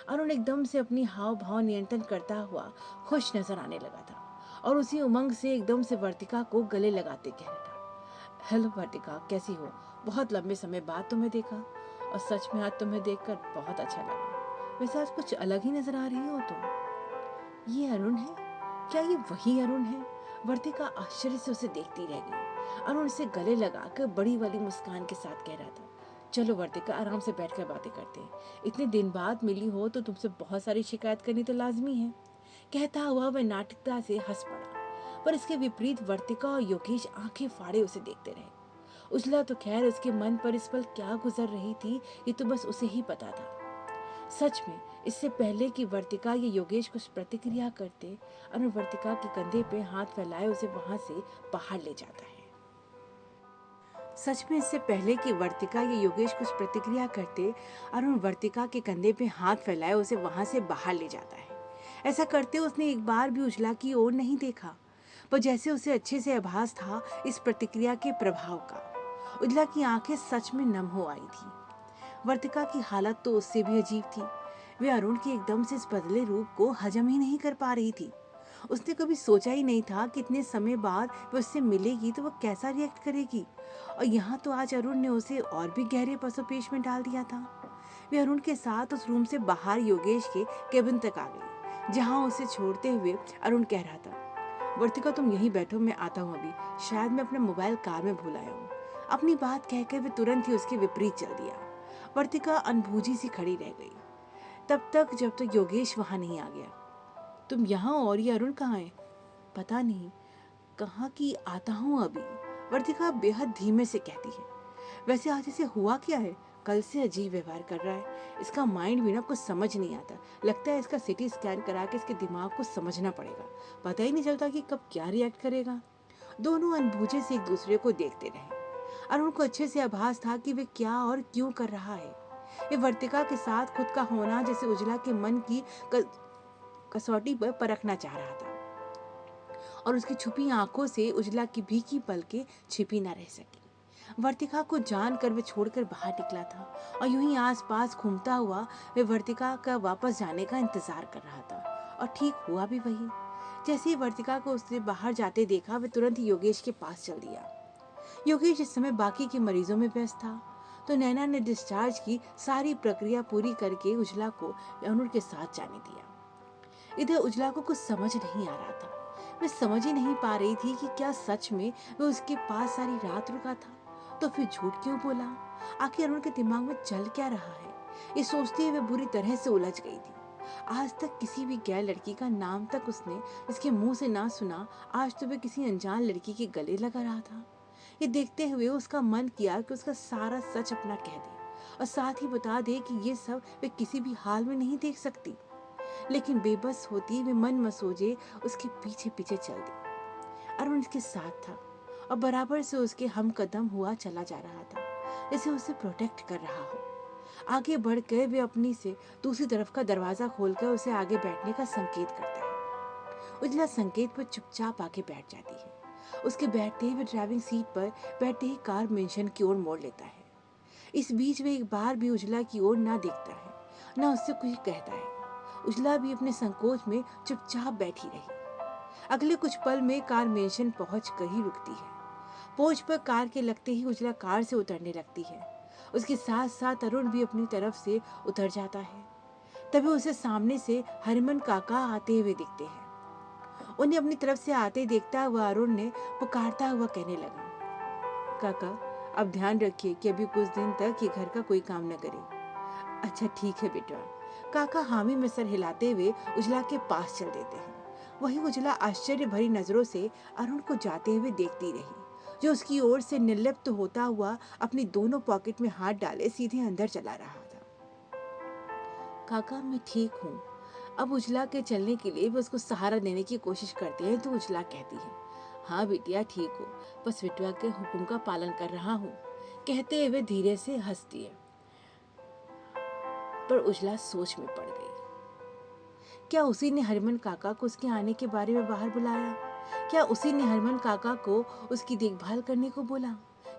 Speaker 2: अरुण एकदम से अपनी हाव भाव नियंत्रण करता हुआ खुश नजर आने लगा था और उसी उमंग से एकदम से वर्तिका को गले लगाते कह रहा था, हेलो वर्तिका, कैसी हो? बहुत लंबे समय बाद तुम्हें देखा और सच में आज तुम्हें देखकर बहुत अच्छा लगा। वैसे आज कुछ अलग ही नजर आ रही हो तुम। ये अरुण है? क्या ये वही अरुण है? वर्तिका आश्चर्य से उसे देखती रह गई। अरुण उसे गले लगाकर बड़ी वाली मुस्कान के साथ कह रहा था, चलो वर्तिका, आराम से बैठकर बातें करते हैं। इतने दिन बाद मिली हो तो तुमसे बहुत सारी शिकायत करनी तो लाजमी है। कहता हुआ वह नाटकता से हंस पड़ा, पर इसके विपरीत वर्तिका और योगेश आंखें फाड़े उसे देखते रहे। उजला तो खैर उसके मन पर इस पल क्या गुजर रही थी ये तो बस उसे ही पता था। सच में इससे पहले कि वर्तिका या योगेश कुछ प्रतिक्रिया करते, अरुण वर्तिका के कंधे पे हाथ फैलाए उसे वहां से बाहर ले जाता है। सच में इससे पहले कि वर्तिका या योगेश कुछ प्रतिक्रिया करते, अरुण वर्तिका के कंधे पे हाथ फैलाए उसे वहां से बाहर ले जाता है। ऐसा करते उसने एक बार भी उजला की ओर नहीं देखा, पर जैसे उसे अच्छे से आभास था इस प्रतिक्रिया के प्रभाव का। उजला की आंखें सच में नम हो आई थी। वर्तिका की हालत तो उससे भी अजीब थी। वे अरुण के एकदम से इस बदले रूप को हजम ही नहीं कर पा रही थी। उसने कभी सोचा ही नहीं था कि इतने समय बाद वो उससे मिलेगी तो वो कैसा रिएक्ट करेगी, और यहाँ तो आज अरुण ने उसे और भी गहरे पसोपेश में डाल दिया था। वे अरुण के साथ उस रूम से बाहर योगेश के केबिन तक आ गई, जहाँ उसे छोड़ते हुए अरुण कह रहा था, वर्तिका तुम यहीं बैठो, मैं आता हूँ अभी, शायद मैं अपना मोबाइल कार में भूल आया हूँ। अपनी बात कहकर वे तुरंत ही उसके विपरीत चल दिया। वर्तिका अनबूझी सी खड़ी रह गई तब तक जब तक योगेश वहां नहीं आ गया। तुम यहाँ और ये अरुण कहाँ है? पता नहीं कहाँ की, आता हूँ अभी, वर्तिका बेहद धीमे से कहती है। वैसे आज इसे हुआ क्या है? कल से अजीब व्यवहार कर रहा है। इसका माइंड भी ना कुछ समझ नहीं आता। लगता है इसका सिटी स्कैन करा के इसके दिमाग को समझना पड़ेगा। पता ही नहीं चलता कि कब क्या रिएक्ट करेगा। दोनों अनबूझे से एक दूसरे को देखते रहे। अरुण को अच्छे से आभास था कि वे क्या और क्यों कर रहा है। ये वर्तिका के साथ खुद का होना जैसे उजला के मन की कसौटी पर परखना चाह रहा था, और उसकी छुपी आंखों से उजला की भीगी पलकें छिपी न रह सकी। वर्तिका को जानकर वे छोड़कर बाहर निकला था और यूं ही आसपास घूमता हुआ वे वर्तिका का वापस जाने का इंतजार कर रहा था, और ठीक हुआ भी वही। जैसे ही वर्तिका को उसने बाहर जाते देखा, वे तुरंत ही योगेश के पास चल दिया। योगेश इस समय बाकी के मरीजों में व्यस्त था, तो नैना ने डिस्चार्ज की सारी प्रक्रिया पूरी करके उजला को अरुण के साथ जाने दिया। इधर उजला को कुछ समझ नहीं आ रहा था। वह समझ ही नहीं पा रही थी कि क्या सच में वह उसके पास सारी रात रुका था, तो फिर झूठ क्यों बोला। आखिर अरुण के दिमाग में चल क्या रहा है, ये सोचते हुए बुरी तरह से उलझ गई थी। आज तक किसी भी गैर लड़की का नाम तक उसने इसके मुंह से ना सुना, आज तो वह किसी अनजान लड़की के गले लगा रहा था। ये देखते हुए उसका मन किया कि उसका सारा सच अपना कह दे और साथ ही बता दे कि ये सब वे किसी भी हाल में नहीं देख सकती, लेकिन बेबस होती वे मन मसोजे उसके पीछे पीछे चल दी। अरुण उसके साथ था और बराबर से उसके हम कदम हुआ चला जा रहा था, जैसे उसे प्रोटेक्ट कर रहा हो। आगे बढ़कर वे अपनी से दूसरी तरफ का दरवाजा खोलकर उसे आगे बैठने का संकेत करता है। उजला संकेत पर चुपचाप आके बैठ जाती है। उसके बैठते ही वे ड्राइविंग सीट पर बैठते ही कार मेंशन की ओर मोड़ लेता है। इस बीच वे एक बार भी उजला की ओर ना देखता है, ना उससे कुछ कहता है। उजला भी अपने संकोच में चुपचाप बैठी रही। अगले कुछ पल में कार मेंशन पहुंच कर ही रुकती है। पोर्च पर कार के लगते ही उजला कार से उतरने लगती है। उसके साथ साथ अरुण भी अपनी तरफ से उतर जाता है। तभी उसे सामने से हरमन काका आते हुए दिखते हैं। उन्हें अपनी तरफ से आते देखता हुआ अरुण ने पुकारता हुआ कहने लगा, काका अब ध्यान रखिए कि अभी कुछ दिन तक ये घर का कोई काम न करे। अच्छा ठीक है बेटा, काका हामी में सर हिलाते हुए उजला के पास चल देते हैं। वही उजला आश्चर्य भरी नजरों से अरुण को जाते हुए देखती रही, जो उसकी ओर से निर्लिप्त होता हुआ अपनी दोनों पॉकेट में हाथ डाले सीधे अंदर चला रहा था। काका मैं ठीक हूँ। अब उजला के चलने के लिए वो उसको सहारा देने की कोशिश करते हैं तो उजला कहती है, हाँ बिटिया ठीक हो, बस बिटिया के हुक्म का पालन कर रहा हूँ, कहते हुए धीरे से हंसती है। पर उजला सोच में पड़ गई। क्या उसी ने हरमन काका को उसके आने के बारे में बाहर बुलाया? क्या उसी ने हरमन काका को उसकी देखभाल करने को बोला?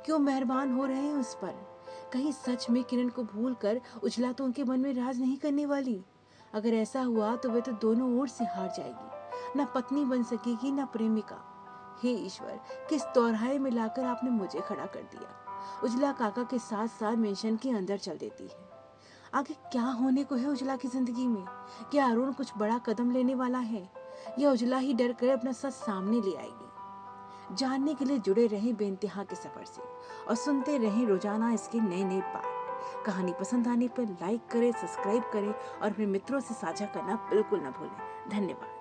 Speaker 2: क्यों मेहरबान हो रहे हैं उस पर? कहीं सच में किरण को भूलकर उजला तो उनके मन में राज नहीं करने वाली? अगर ऐसा हुआ तो वे तो दोनों ओर से हार जाएगी, ना पत्नी बन सकेगी ना प्रेमिका। हे ईश्वर, किस दोराहे में लाकर आपने मुझे खड़ा कर दिया। उजला काका के साथ साथ मेंशन के अंदर चल देती है। आगे क्या होने को है उजला की जिंदगी में? क्या अरुण कुछ बड़ा कदम लेने वाला है, या उजला ही डर कर अपना सच सामने ले आएगी? जानने के लिए जुड़े रहें बेइंतहा के सफर से और सुनते रहें रोजाना इसके नए नए पार्ट। कहानी पसंद आने पर लाइक करें, सब्सक्राइब करें और अपने मित्रों से साझा करना बिल्कुल ना भूलें। धन्यवाद।